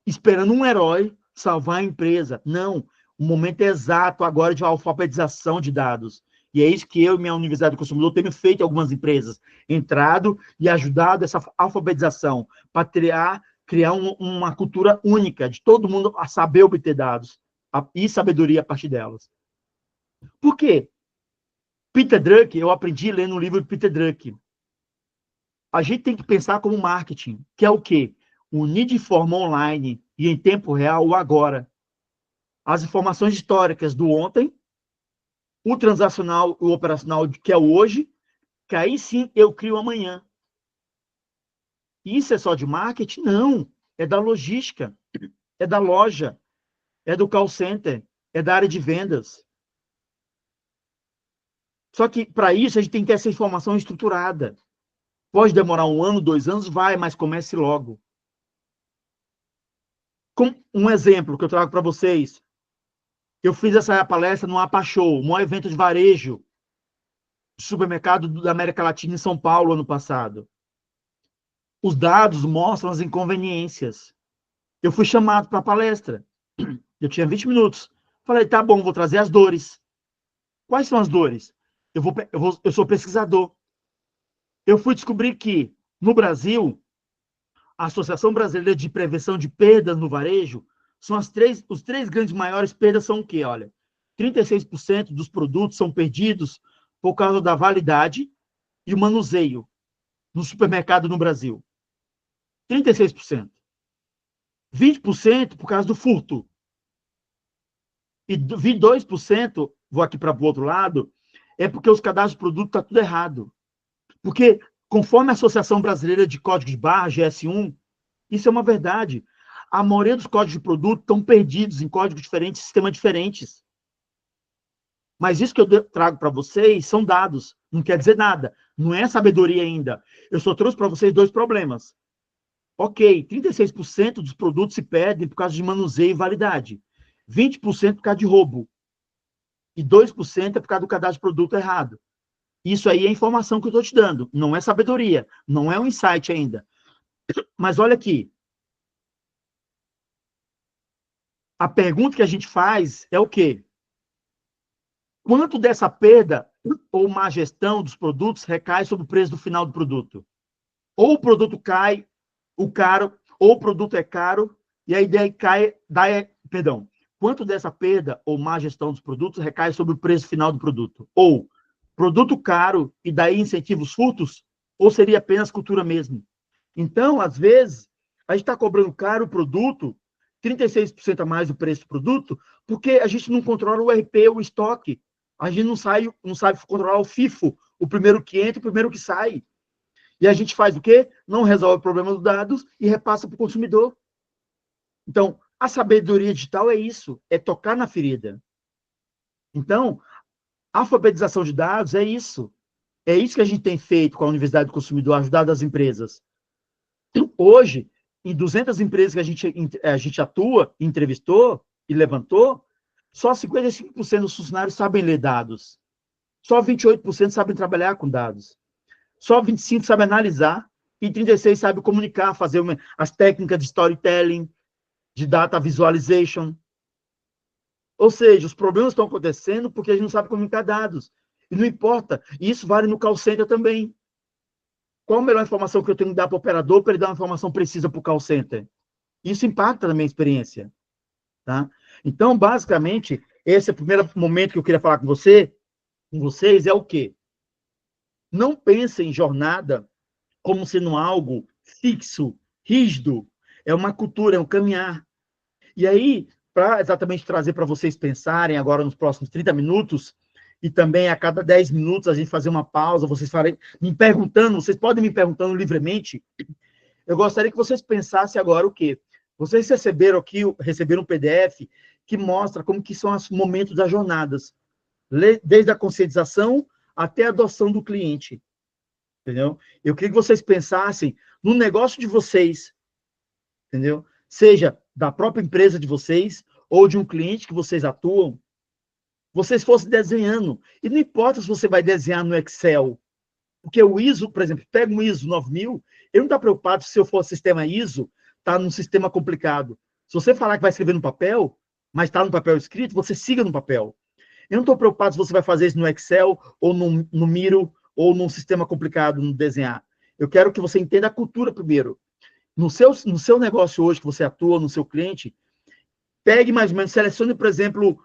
Esperando um herói salvar a empresa. Não, o momento é exato agora de alfabetização de dados. E é isso que eu e minha Universidade do Consumidor temos feito em algumas empresas. Entrado e ajudado essa alfabetização para criar uma cultura única de todo mundo a saber obter dados e sabedoria a partir delas. Por quê? Peter Drucker, eu aprendi lendo um livro de Peter Drucker. A gente tem que pensar como marketing, que é o quê? Unir de forma online e em tempo real o agora. As informações históricas do ontem, o transacional e o operacional que é o hoje, que aí sim eu crio amanhã. Isso é só de marketing? Não. É da logística, é da loja, é do call center, é da área de vendas. Só que, para isso, a gente tem que ter essa informação estruturada. Pode demorar 1 ano, 2 anos, vai, mas comece logo. Com um exemplo que eu trago para vocês. Eu fiz essa palestra no APA Show, o maior evento de varejo de supermercado da América Latina em São Paulo, ano passado. Os dados mostram as inconveniências. Eu fui chamado para a palestra. Eu tinha 20 minutos. Falei, tá bom, vou trazer as dores. Quais são as dores? Eu sou pesquisador. Eu fui descobrir que, no Brasil, a Associação Brasileira de Prevenção de Perdas no Varejo, são os três grandes maiores perdas são o quê? Olha, 36% dos produtos são perdidos por causa da validade e o manuseio no supermercado no Brasil. 36%. 20% por causa do furto. E 22%, vou aqui para o outro lado, é porque os cadastros de produto estão tudo errado. Porque, conforme a Associação Brasileira de Código de Barra, GS1, isso é uma verdade. A maioria dos códigos de produto estão perdidos em códigos diferentes, sistemas diferentes. Mas isso que eu trago para vocês são dados, não quer dizer nada. Não é sabedoria ainda. Eu só trouxe para vocês 2 problemas. Ok, 36% dos produtos se perdem por causa de manuseio e validade. 20% por causa de roubo. E 2% é por causa do cadastro de produto errado. Isso aí é informação que eu estou te dando. Não é sabedoria. Não é um insight ainda. Mas olha aqui. A pergunta que a gente faz é o quê? Quanto dessa perda ou má gestão dos produtos recai sobre o preço do final do produto? Ou o produto cai, ou o produto é caro, e aí cai, perdão. Quanto dessa perda ou má gestão dos produtos recai sobre o preço final do produto? Ou produto caro e daí incentiva os furtos? Ou seria apenas cultura mesmo? Então, às vezes, a gente está cobrando caro o produto, 36% a mais do preço do produto, porque a gente não controla o RP, o estoque. A gente não sabe controlar o FIFO, o primeiro que entra e o primeiro que sai. E a gente faz o quê? Não resolve o problema dos dados e repassa para o consumidor. Então, a sabedoria digital é isso, é tocar na ferida. Então, a alfabetização de dados é isso. É isso que a gente tem feito com a Universidade do Consumidor, ajudado as empresas. Hoje, em 200 empresas que a gente atua, entrevistou e levantou, só 55% dos funcionários sabem ler dados. Só 28% sabem trabalhar com dados. Só 25% sabem analisar e 36% sabem comunicar, fazer as técnicas de storytelling, de data visualization. Ou seja, os problemas estão acontecendo porque a gente não sabe comunicar dados. E não importa. E isso vale no call center também. Qual a melhor informação que eu tenho que dar para o operador para ele dar uma informação precisa para o call center? Isso impacta na minha experiência. Tá? Então, basicamente, esse é o primeiro momento que eu queria falar com vocês, é o quê? Não pensem em jornada como sendo algo fixo, rígido. É uma cultura, é um caminhar. E aí, para exatamente trazer para vocês pensarem agora nos próximos 30 minutos, e também a cada 10 minutos a gente fazer uma pausa, vocês podem me perguntando livremente, eu gostaria que vocês pensassem agora o quê? Vocês receberam um PDF que mostra como que são os momentos das jornadas, desde a conscientização até a adoção do cliente. Entendeu? Eu queria que vocês pensassem no negócio de vocês, entendeu? Seja da própria empresa de vocês ou de um cliente que vocês atuam, vocês fossem desenhando. E não importa se você vai desenhar no Excel, porque o ISO, por exemplo, pega um ISO 9000, eu não estou preocupado se eu for sistema ISO, está num sistema complicado. Se você falar que vai escrever no papel, mas está no papel escrito, você siga no papel. Eu não estou preocupado se você vai fazer isso no Excel, ou no Miro, ou num sistema complicado no desenhar. Eu quero que você entenda a cultura primeiro. No seu negócio hoje, que você atua, no seu cliente, pegue mais ou menos, selecione, por exemplo,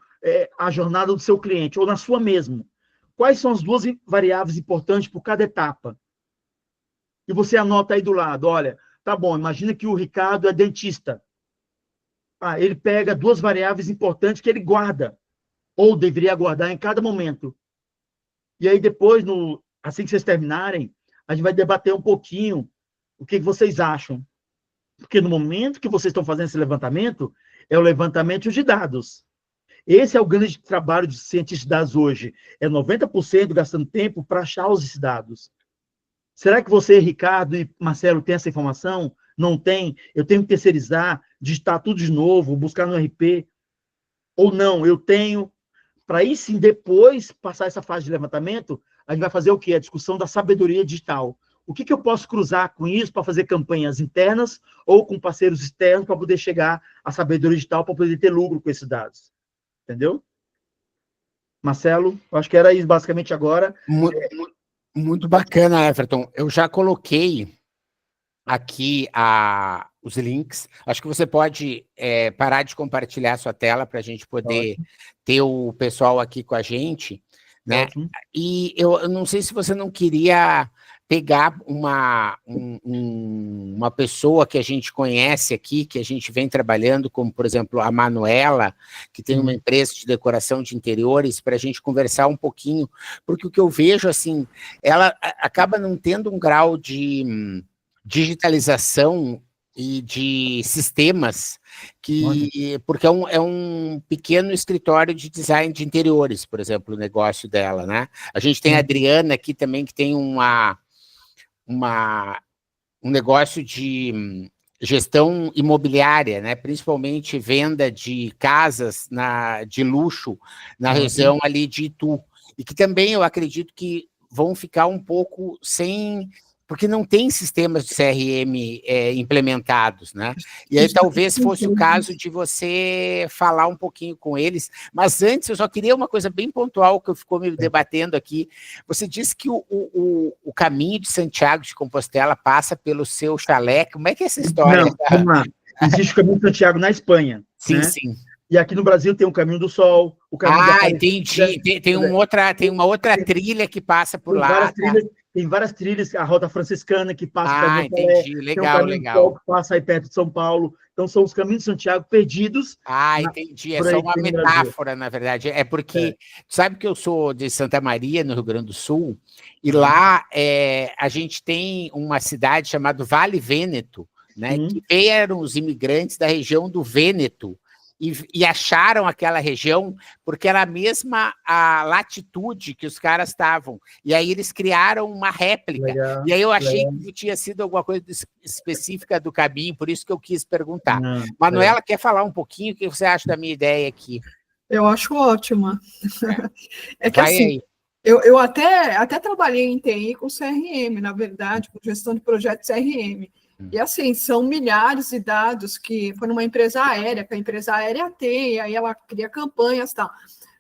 a jornada do seu cliente, ou na sua mesmo. Quais são as 2 variáveis importantes por cada etapa? E você anota aí do lado, olha, tá bom, imagina que o Ricardo é dentista. Ele pega 2 variáveis importantes que ele guarda, ou deveria guardar em cada momento. E aí depois, assim que vocês terminarem, a gente vai debater um pouquinho o que vocês acham. Porque no momento que vocês estão fazendo esse levantamento, é o levantamento de dados. Esse é o grande trabalho de cientistas de dados hoje. É 90% gastando tempo para achar esses dados. Será que você, Ricardo e Marcelo, tem essa informação? Não tem? Eu tenho que terceirizar, digitar tudo de novo, buscar no RP. ou não, eu tenho, para aí sim, depois passar essa fase de levantamento, a gente vai fazer o quê? A discussão da sabedoria digital. O que eu posso cruzar com isso para fazer campanhas internas ou com parceiros externos para poder chegar à sabedoria digital, para poder ter lucro com esses dados? Entendeu? Marcelo, eu acho que era isso basicamente agora. Muito bacana, Everton. Eu já coloquei aqui os links. Acho que você pode parar de compartilhar a sua tela para a gente poder ter o pessoal aqui com a gente, né? Ótimo. E eu não sei se você não queria pegar uma pessoa que a gente conhece aqui, que a gente vem trabalhando, como, por exemplo, a Manuela, que tem uma empresa de decoração de interiores, para a gente conversar um pouquinho, porque o que eu vejo, assim, ela acaba não tendo um grau de digitalização e de sistemas, porque é um pequeno escritório de design de interiores, por exemplo, o negócio dela, né? A gente tem a Adriana aqui também, que tem um negócio de gestão imobiliária, né? Principalmente venda de casas de luxo na região ali de Itu, e que também eu acredito que vão ficar um pouco sem... porque não tem sistemas de CRM implementados, né? E aí talvez fosse o caso de você falar um pouquinho com eles, mas antes eu só queria uma coisa bem pontual que eu ficou me debatendo aqui. Você disse que o caminho de Santiago de Compostela passa pelo seu chalé. Como é que é essa história? Não, vamos lá. Existe o caminho de Santiago na Espanha. Sim, né? sim. E aqui no Brasil tem o Caminho do Sol, o Caminho da entendi. Tem uma outra trilha que passa por lá. Tem várias trilhas, a Rota Franciscana que passa... entendi. Legal. Do Sol, que passa aí perto de São Paulo. Então, são os caminhos de Santiago perdidos. Entendi. É só uma metáfora, na verdade. É porque, sabe que eu sou de Santa Maria, no Rio Grande do Sul, e lá a gente tem uma cidade chamada Vale Vêneto, né? Que vieram os imigrantes da região do Vêneto, e acharam aquela região porque era a mesma latitude que os caras estavam. E aí eles criaram uma réplica. Legal, e aí eu achei que tinha sido alguma coisa específica do caminho, por isso que eu quis perguntar. Manuela, quer falar um pouquinho? O que você acha da minha ideia aqui? Eu acho ótima. É que Vai assim, aí. eu até trabalhei em TI com CRM, na verdade, com gestão de projetos CRM. E assim, são milhares de dados que foi numa empresa aérea, que a empresa aérea tem, aí ela cria campanhas e tal.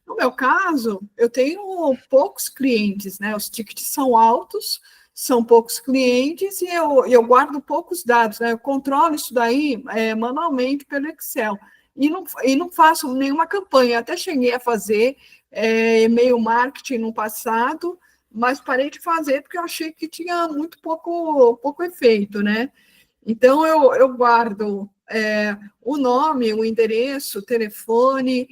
No meu caso, eu tenho poucos clientes, né? Os tickets são altos, são poucos clientes e eu guardo poucos dados, né? Eu controlo isso daí manualmente pelo Excel. E não faço nenhuma campanha. Até cheguei a fazer e-mail marketing no passado, mas parei de fazer porque eu achei que tinha muito pouco efeito, né? Então, eu guardo o nome, o endereço, o telefone,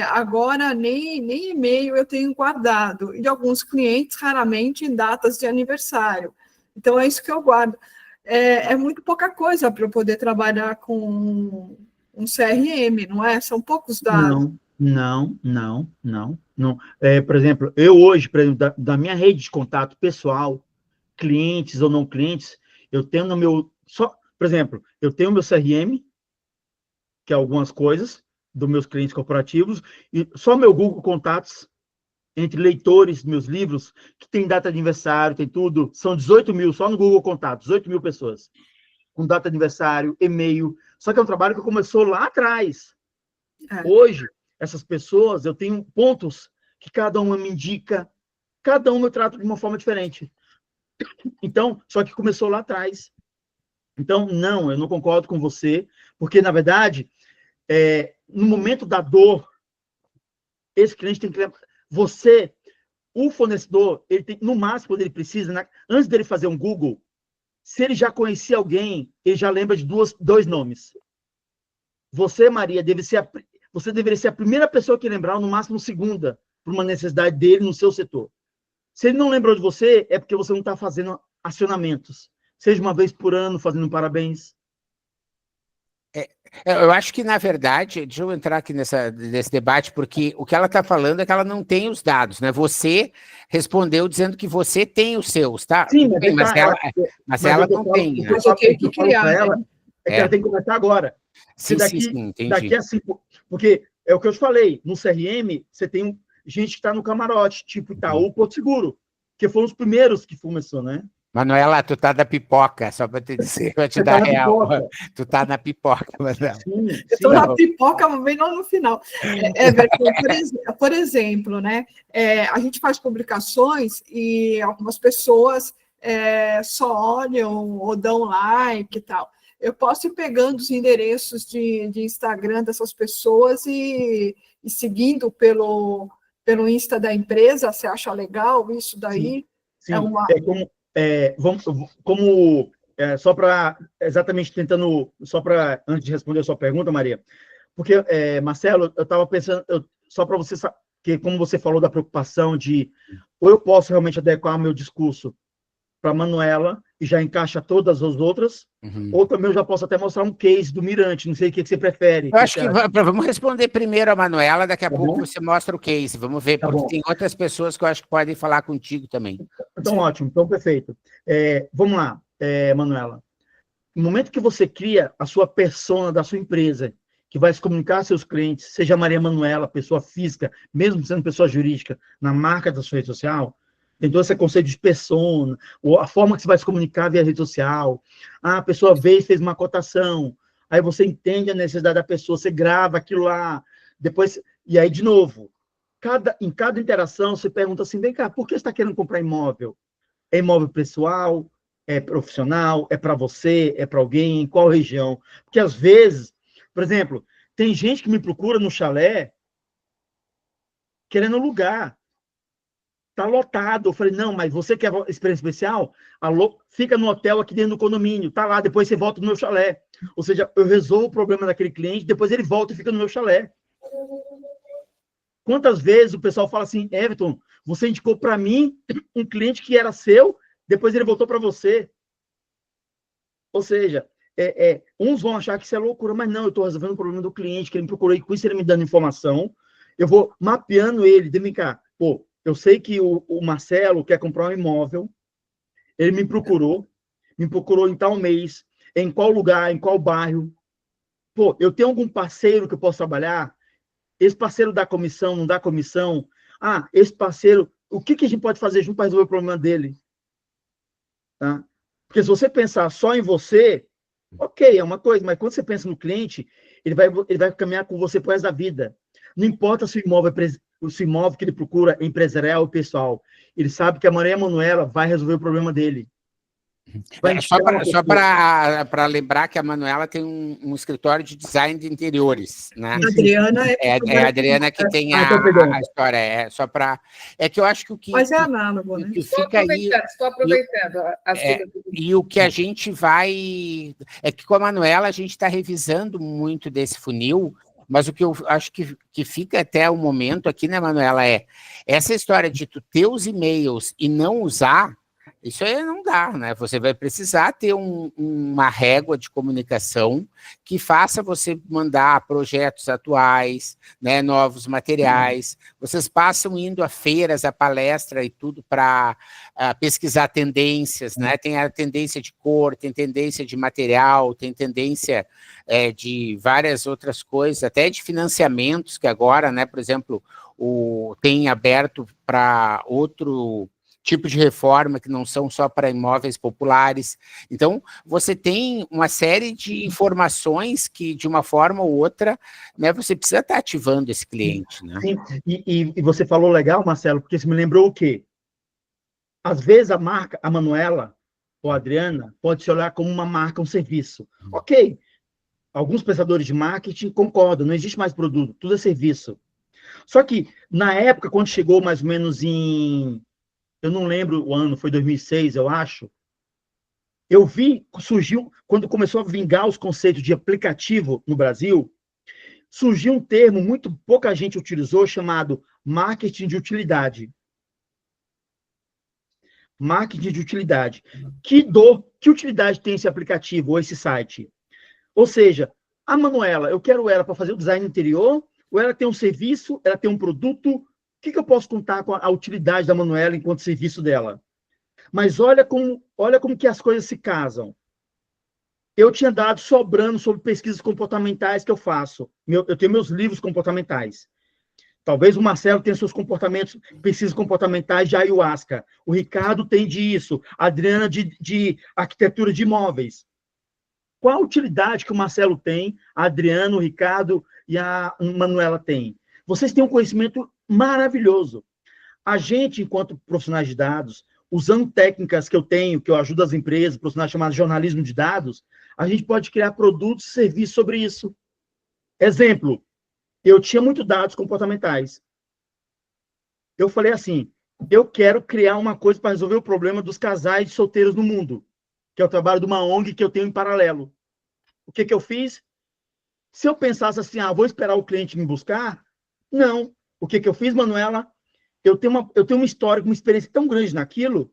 agora nem e-mail eu tenho guardado, e de alguns clientes, raramente, em datas de aniversário. Então, é isso que eu guardo. É muito pouca coisa para eu poder trabalhar com um CRM, não é? São poucos dados. Não. Por exemplo, eu hoje, da minha rede de contato pessoal, clientes ou não clientes, eu tenho no meu... por exemplo, eu tenho o meu CRM, que é algumas coisas, dos meus clientes corporativos, e só meu Google Contatos, entre leitores dos meus livros, que tem data de aniversário, tem tudo, são 18 mil, só no Google Contatos, 18 mil pessoas, com data de aniversário, e-mail, só que é um trabalho que começou lá atrás. Hoje, essas pessoas, eu tenho pontos que cada uma me indica, cada uma eu trato de uma forma diferente. Então, só que começou lá atrás. Então, não, eu não concordo com você, porque, na verdade, no momento da dor, esse cliente tem que... o fornecedor, ele tem, no máximo, quando ele precisa, antes dele fazer um Google, se ele já conhecia alguém, ele já lembra de dois nomes. Você, Maria, você deveria ser a primeira pessoa que lembrar, no máximo segunda, por uma necessidade dele no seu setor. Se ele não lembrou de você, é porque você não está fazendo acionamentos. Seja uma vez por ano, fazendo um parabéns. Eu acho que, na verdade, deixa eu entrar aqui nesse debate, porque o que ela está falando é que ela não tem os dados, né? Você respondeu dizendo que você tem os seus, tá? Sim, mas ela não tem, né? Mas eu tenho que criar, ela, que ela tem que começar agora. Sim, daqui, entendi. Daqui a 5... Porque é o que eu te falei, no CRM, você tem gente que está no camarote, tipo Itaú, Porto Seguro, que foram os primeiros que começou, né? Manuela, tu tá da pipoca, só para te dizer, para te Você dar tá na real. pipoca. Tu tá na pipoca, Manuela. Sim, Eu sim. estou na pipoca bem lá no final. Por exemplo, né, a gente faz publicações e algumas pessoas só olham ou dão like e tal. Eu posso ir pegando os endereços de Instagram dessas pessoas e seguindo pelo Insta da empresa. Você acha legal isso daí? Sim. É uma... Só para, exatamente tentando, só para, antes de responder a sua pergunta, Maria, porque, Marcelo, eu estava pensando, só para você, que como você falou da preocupação de, ou eu posso realmente adequar o meu discurso para a Manuela e já encaixa todas as outras, ou também eu já posso até mostrar um case do Mirante, não sei o que você prefere. Eu acho que vamos responder primeiro a Manuela, daqui a pouco bom? você mostra o case, vamos ver, Tá porque bom. tem outras pessoas que eu acho que podem falar contigo também. Então, ótimo, então perfeito. Vamos lá, Manuela. No momento que você cria a sua persona da sua empresa, que vai se comunicar a seus clientes, seja Maria Manuela, pessoa física, mesmo sendo pessoa jurídica, na marca da sua rede social, tem todo esse conceito de persona, ou a forma que você vai se comunicar via rede social. A pessoa veio e fez uma cotação, aí você entende a necessidade da pessoa, você grava aquilo lá, depois, e aí, de novo, em cada interação, você pergunta assim, vem cá, por que você está querendo comprar imóvel? É imóvel pessoal? É profissional? É para você? É para alguém? Em qual região? Porque, às vezes, por exemplo, tem gente que me procura no chalé querendo alugar. Está lotado. Eu falei, não, mas você quer experiência especial? Fica no hotel aqui dentro do condomínio. Tá lá, depois você volta no meu chalé. Ou seja, eu resolvo o problema daquele cliente, depois ele volta e fica no meu chalé. Quantas vezes o pessoal fala assim, Everton, você indicou para mim um cliente que era seu, depois ele voltou para você. Ou seja, uns vão achar que isso é loucura, mas não, eu estou resolvendo o problema do cliente, que ele me procurou, e com isso ele me dando informação, eu vou mapeando ele, vem cá, pô, eu sei que o Marcelo quer comprar um imóvel, ele me procurou em tal mês, em qual lugar, em qual bairro. Pô, eu tenho algum parceiro que eu posso trabalhar? Esse parceiro dá comissão, não dá comissão? Ah, esse parceiro, o que a gente pode fazer junto para resolver o problema dele? Tá? Porque se você pensar só em você, ok, é uma coisa, mas quando você pensa no cliente, ele vai caminhar com você pro resto da vida. Não importa se o imóvel que ele procura é empresarial ou pessoal. Ele sabe que a Maria Manuela vai resolver o problema dele. Só para lembrar que a Manuela tem um escritório de design de interiores, né? A Adriana é a Adriana que tem a história. Só para. É que eu acho que o que. Mas é análogo, né? Que fica aí. Estou aproveitando a sigla do... E o que a gente vai. É que com a Manuela a gente está revisando muito desse funil, mas o que eu acho que fica até o momento aqui, né, Manuela, é essa história de tu ter os e-mails e não usar. Isso aí não dá, né? Você vai precisar ter uma régua de comunicação que faça você mandar projetos atuais, né, novos materiais. Vocês passam indo a feiras, a palestra e tudo para pesquisar tendências, né? Tem a tendência de cor, tem tendência de material, tem tendência de várias outras coisas, até de financiamentos que agora, né, por exemplo, tem aberto para outro tipo de reforma que não são só para imóveis populares. Então, você tem uma série de informações que, de uma forma ou outra, né, você precisa estar ativando esse cliente. Né? Sim, e você falou legal, Marcelo, porque você me lembrou o quê? Às vezes a marca, a Manuela ou a Adriana, pode se olhar como uma marca, um serviço. Ok, alguns prestadores de marketing concordam, não existe mais produto, tudo é serviço. Só que, na época, quando chegou mais ou menos eu não lembro o ano, foi 2006, eu acho. Eu vi, surgiu, quando começou a vingar os conceitos de aplicativo no Brasil, surgiu um termo muito pouca gente utilizou, chamado marketing de utilidade. Marketing de utilidade. Que utilidade tem esse aplicativo ou esse site? Ou seja, a Manuela, eu quero ela para fazer o design interior, ou ela tem um serviço, ela tem um produto. O que eu posso contar com a utilidade da Manuela enquanto serviço dela? Mas olha como que as coisas se casam. eu tinha dados sobrando sobre pesquisas comportamentais que eu faço. Eu tenho meus livros comportamentais. Talvez o Marcelo tenha seus comportamentos, pesquisas comportamentais de ayahuasca. O Ricardo tem disso. A Adriana de arquitetura de imóveis. Qual a utilidade que o Marcelo tem, a Adriana, o Ricardo e a Manuela têm? Vocês têm um conhecimento maravilhoso. A gente, enquanto profissionais de dados, usando técnicas que eu tenho, que eu ajudo as empresas, profissionais chamados jornalismo de dados, a gente pode criar produtos e serviços sobre isso. Exemplo, eu tinha muitos dados comportamentais. Eu falei assim, eu quero criar uma coisa para resolver o problema dos casais solteiros no mundo, que é o trabalho de uma ONG que eu tenho em paralelo. O que eu fiz? Se eu pensasse assim, vou esperar o cliente me buscar, não. O que eu fiz, Manuela? Eu tenho uma história, uma experiência tão grande naquilo,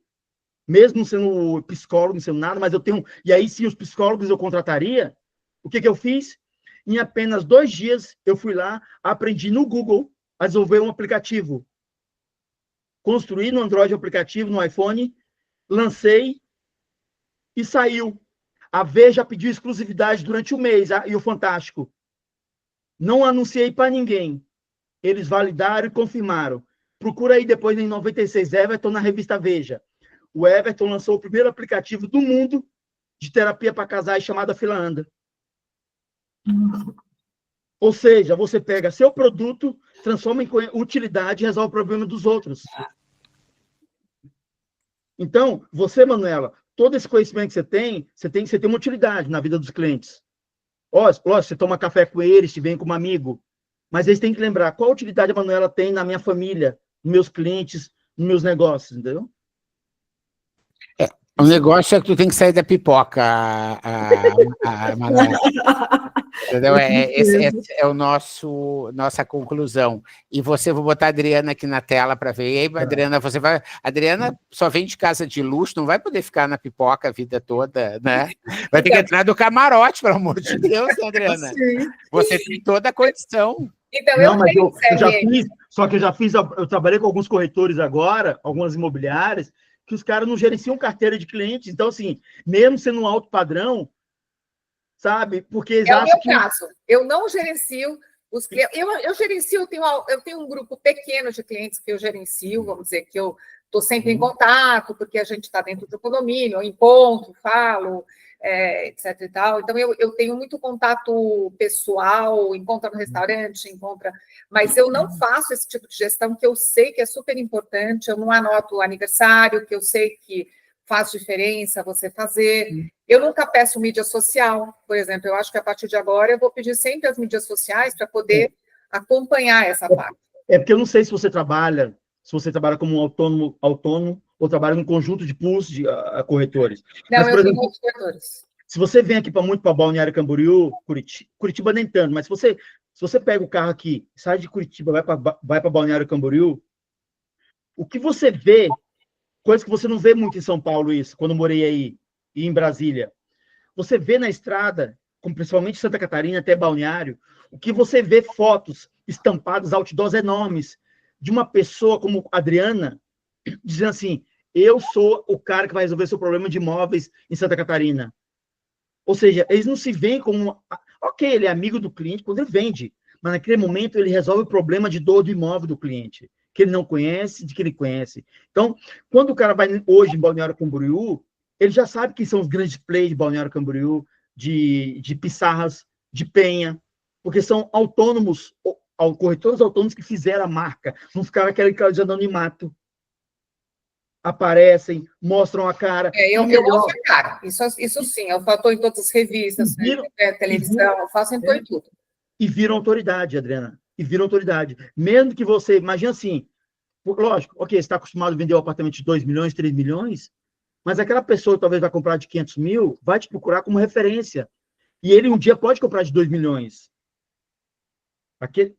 mesmo não sendo psicólogo, não sendo nada, mas eu tenho... E aí, sim, os psicólogos eu contrataria. O que eu fiz? Em apenas 2 dias, eu fui lá, aprendi no Google a desenvolver um aplicativo. Construí no Android um aplicativo, no iPhone, lancei e saiu. A Veja pediu exclusividade durante 1 mês, e o Fantástico. Não anunciei para ninguém. Eles validaram e confirmaram. Procura aí depois em 96, Everton, na revista Veja. O Everton lançou o primeiro aplicativo do mundo de terapia para casais chamada Fila Anda. Ou seja, você pega seu produto, transforma em utilidade e resolve o problema dos outros. Então, você, Manuela, todo esse conhecimento que você tem uma utilidade na vida dos clientes. Lógico, você toma café com eles, te vem como amigo, mas eles têm que lembrar qual utilidade a Manuela tem na minha família, nos meus clientes, nos meus negócios, entendeu? O negócio é que tu tem que sair da pipoca, Manuela. Entendeu? Esse é o nossa conclusão. E vou botar a Adriana aqui na tela para ver. E aí, Adriana, Adriana só vem de casa de luxo, não vai poder ficar na pipoca a vida toda, né? Vai ter que entrar do camarote, pelo amor de Deus, Adriana. Sim. Você tem toda a condição. Então, eu já fiz, só que eu trabalhei com alguns corretores agora, algumas imobiliárias, que os caras não gerenciam carteira de clientes. Então, assim, mesmo sendo um alto padrão, sabe? Porque é o meu caso. Eu não gerencio os clientes. Eu gerencio, eu tenho um grupo pequeno de clientes que eu gerencio, vamos dizer, que eu estou sempre em contato, porque a gente está dentro do condomínio, eu encontro, falo, etc. e tal. Então, eu tenho muito contato pessoal, encontra no restaurante, mas eu não faço esse tipo de gestão que eu sei que é super importante, eu não anoto o aniversário, que eu sei que faz diferença você fazer. Eu nunca peço mídia social, por exemplo. Eu acho que a partir de agora eu vou pedir sempre as mídias sociais para poder acompanhar essa parte. Porque eu não sei se você trabalha como autônomo ou trabalha num conjunto de pools de corretores. Não, mas, eu tenho muitos corretores. Se você vem aqui para Balneário Camboriú, Curitiba nem tanto, mas se você pega o carro aqui, sai de Curitiba, vai para Balneário Camboriú, o que você vê, coisa que você não vê muito em São Paulo, isso, quando eu morei aí, e em Brasília. Você vê na estrada, como principalmente Santa Catarina até Balneário, o que você vê fotos estampadas, outdoors enormes, de uma pessoa como Adriana, dizendo assim, eu sou o cara que vai resolver seu problema de imóveis em Santa Catarina. Ou seja, eles não se veem como... Ok, ele é amigo do cliente quando ele vende, mas naquele momento ele resolve o problema de dor do imóvel do cliente, que ele não conhece, de que ele conhece. Então, quando o cara vai hoje em Balneário Camboriú, ele já sabe quem são os grandes players de Balneário Camboriú, de Pissarras, de Penha, porque são autônomos, corretores autônomos que fizeram a marca, não ficaram aquele cara de anonimato. Aparecem, mostram a cara. Eu mostro a cara, isso sim, eu estou em todas as revistas, televisão, eu faço em tudo. E viram autoridade, Adriana, e viram autoridade. Mesmo que você, imagina assim, lógico, ok, você está acostumado a vender um apartamento de 2 milhões, 3 milhões, mas aquela pessoa que talvez vai comprar de 500 mil, vai te procurar como referência. E ele um dia pode comprar de 2 milhões.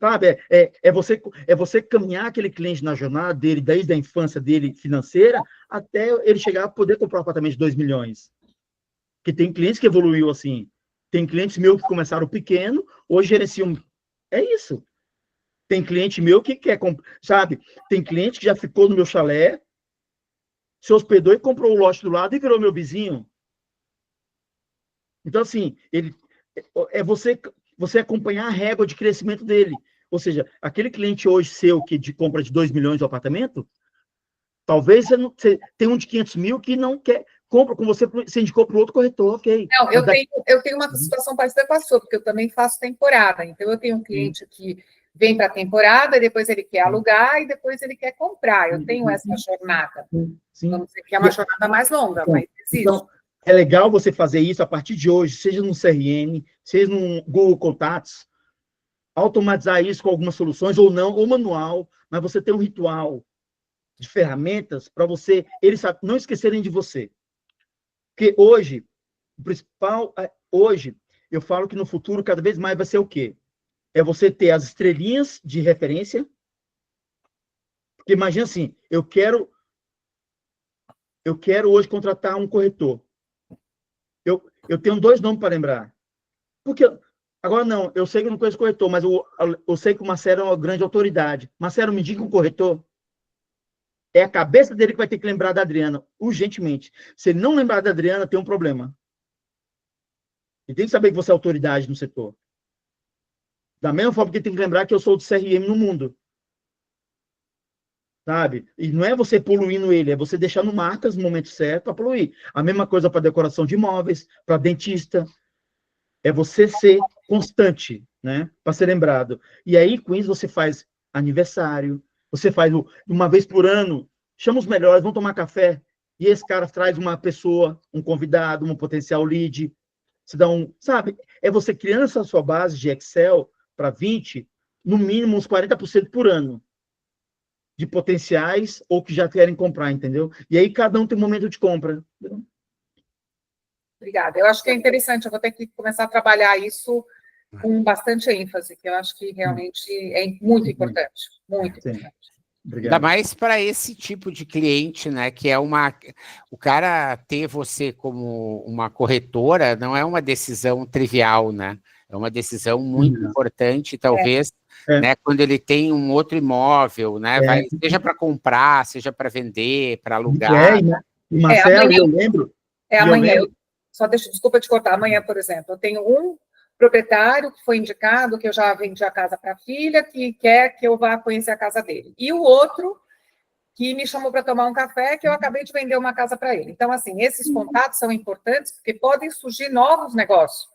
Sabe, é você caminhar aquele cliente na jornada dele, desde a infância dele financeira, até ele chegar a poder comprar um apartamento de 2 milhões. Porque tem clientes que evoluiu assim. Tem clientes meus que começaram pequeno, hoje gerenciam... É isso. Tem cliente meu que quer comprar, sabe? Tem cliente que já ficou no meu chalé, se hospedou e comprou o lote do lado e virou meu vizinho. Então, assim, é você acompanhar a régua de crescimento dele. Ou seja, aquele cliente hoje seu que compra de 2 milhões de apartamento, talvez você tenha um de 500 mil que não quer, compra com você, você indicou para o outro corretor, ok. Não, eu tenho uma situação parecida com a sua, porque eu também faço temporada. Então, eu tenho um cliente que vem para a temporada, depois ele quer alugar e depois ele quer comprar. Eu tenho essa jornada. Sim. Vamos dizer que é uma jornada mais longa, mas existe. Então, é legal você fazer isso a partir de hoje, seja no CRM, seja no Google Contatos, automatizar isso com algumas soluções, ou não, ou manual, mas você tem um ritual de ferramentas para eles não esquecerem de você. Porque hoje, o principal, hoje, eu falo que no futuro cada vez mais vai ser o quê? É você ter as estrelinhas de referência, porque imagina assim, eu quero hoje contratar um corretor. Eu tenho 2 nomes para lembrar. Porque, agora não, eu sei que eu não conheço corretor, mas eu sei que o Marcelo é uma grande autoridade. Marcelo, me diga um corretor. É a cabeça dele que vai ter que lembrar da Adriana, urgentemente. Se ele não lembrar da Adriana, tem um problema. Ele tem que saber que você é autoridade no setor. Da mesma forma que ele tem que lembrar que eu sou do CRM no mundo. Sabe? E não é você poluindo ele, é você deixando marcas no momento certo para poluir. A mesma coisa para decoração de imóveis, para dentista. É você ser constante, né? Para ser lembrado. E aí, com isso, você faz aniversário, você faz uma vez por ano, chama os melhores, vão tomar café, e esse cara traz uma pessoa, um convidado, um potencial lead. Você dá sabe? É você criando essa sua base de Excel para 20, no mínimo uns 40% por ano. De potenciais ou que já querem comprar, entendeu? E aí cada um tem um momento de compra. Entendeu? Obrigada. Eu acho que é interessante, eu vou ter que começar a trabalhar isso com bastante ênfase, que eu acho que realmente é muito importante. Muito importante. Ainda mais para esse tipo de cliente, né? Que é o cara ter você como uma corretora não é uma decisão trivial, né? É uma decisão muito importante, talvez, né, quando ele tem um outro imóvel, né? Seja para comprar, seja para vender, para alugar. E Marcelo, amanhã, eu lembro. Amanhã, desculpa te cortar, amanhã, por exemplo, eu tenho um proprietário que foi indicado, que eu já vendi a casa para a filha, que quer que eu vá conhecer a casa dele. E o outro que me chamou para tomar um café, que eu acabei de vender uma casa para ele. Então, assim, esses contatos são importantes, porque podem surgir novos negócios.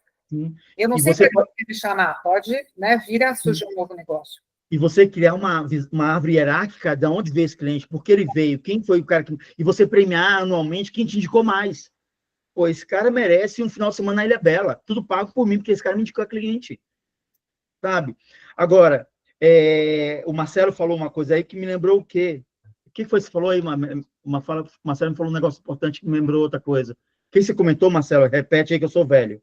Eu não sei se pode me chamar, pode, né, vir a surgir um novo negócio. E você criar uma árvore hierárquica de onde veio esse cliente, por que ele veio, quem foi o cara que... E você premiar anualmente quem te indicou mais. Pô, esse cara merece um final de semana na Ilha Bela. Tudo pago por mim, porque esse cara me indicou a cliente. Sabe? Agora, o Marcelo falou uma coisa aí que me lembrou o quê? O que foi que você falou aí? Uma fala, o Marcelo me falou um negócio importante que me lembrou outra coisa. O que você comentou, Marcelo? Repete aí que eu sou velho.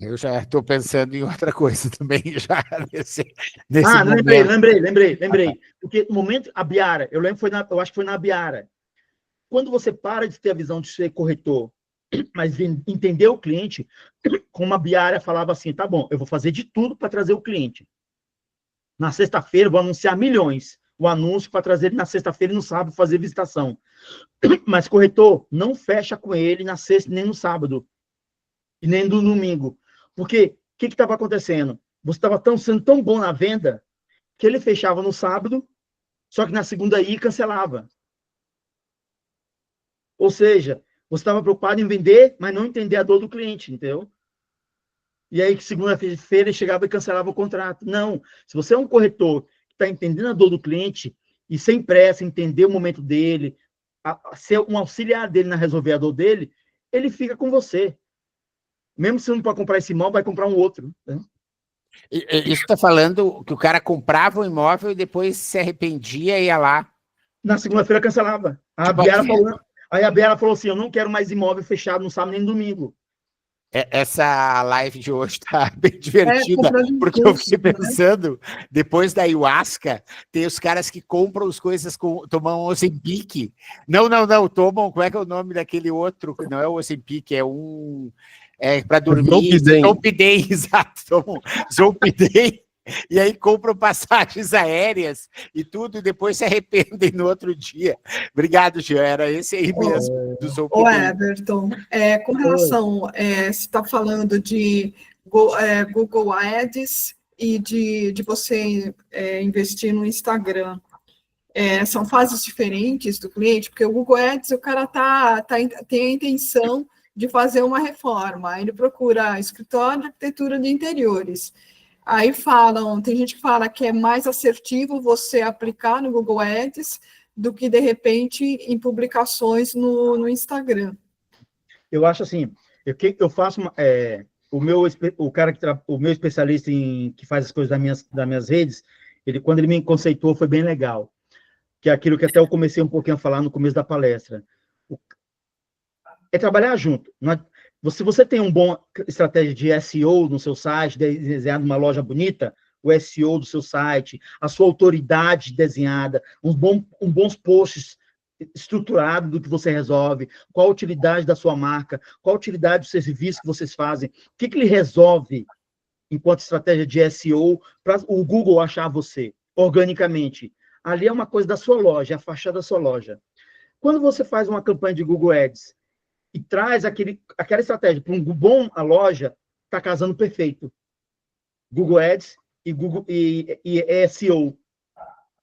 Eu já estou pensando em outra coisa também, já nesse lembrei. Porque no momento, a Biara, eu acho que foi na Biara. Quando você para de ter a visão de ser corretor, mas entender o cliente, como a Biara falava assim, tá bom, eu vou fazer de tudo para trazer o cliente. Na sexta-feira, vou anunciar milhões. O anúncio para trazer ele na sexta-feira e no sábado fazer visitação. Mas corretor, não fecha com ele na sexta nem no sábado. E nem no domingo. Porque o que estava acontecendo? Você estava sendo tão bom na venda que ele fechava no sábado, só que na segunda ia e cancelava. Ou seja, você estava preocupado em vender, mas não entender a dor do cliente, entendeu? E aí, segunda-feira, ele chegava e cancelava o contrato. Não. Se você é um corretor que está entendendo a dor do cliente e sem pressa, entender o momento dele, ser um auxiliar dele na resolver a dor dele, ele fica com você. Mesmo se não pode comprar esse imóvel, vai comprar um outro. Né? Isso está falando que o cara comprava o imóvel e depois se arrependia e ia lá. Na segunda-feira cancelava. Aí a Biara falou assim, eu não quero mais imóvel fechado no sábado nem no domingo. Essa live de hoje está bem divertida, porque eu fiquei pensando, depois da ayahuasca, tem os caras que compram as coisas, tomam Ozempic. Não, tomam, como é que é o nome daquele outro? Não é o Ozempic, é para dormir. Zolpidem, exato. Zolpidem. e aí compram passagens aéreas e tudo, e depois se arrependem no outro dia. Obrigado, Jean, era esse aí mesmo, dos Ô, opiniões. Everton, com relação, você está falando de Google Ads e de você investir no Instagram. São fases diferentes do cliente, porque o Google Ads, o cara tem a intenção de fazer uma reforma, aí ele procura escritório de arquitetura de interiores. Aí tem gente que fala que é mais assertivo você aplicar no Google Ads do que, de repente, em publicações no Instagram. Eu acho assim, eu faço o meu especialista que faz as coisas das minhas redes, quando ele me conceitou, foi bem legal. Que é aquilo que até eu comecei um pouquinho a falar no começo da palestra. É trabalhar junto. Se você tem uma boa estratégia de SEO no seu site, desenhado uma loja bonita, o SEO do seu site, a sua autoridade desenhada, bons posts estruturados do que você resolve, qual a utilidade da sua marca, qual a utilidade do serviço que vocês fazem, o que ele resolve enquanto estratégia de SEO para o Google achar você organicamente. Ali é uma coisa da sua loja, a fachada da sua loja. Quando você faz uma campanha de Google Ads e traz aquela estratégia para um bom a loja, está casando perfeito. Google Ads e SEO.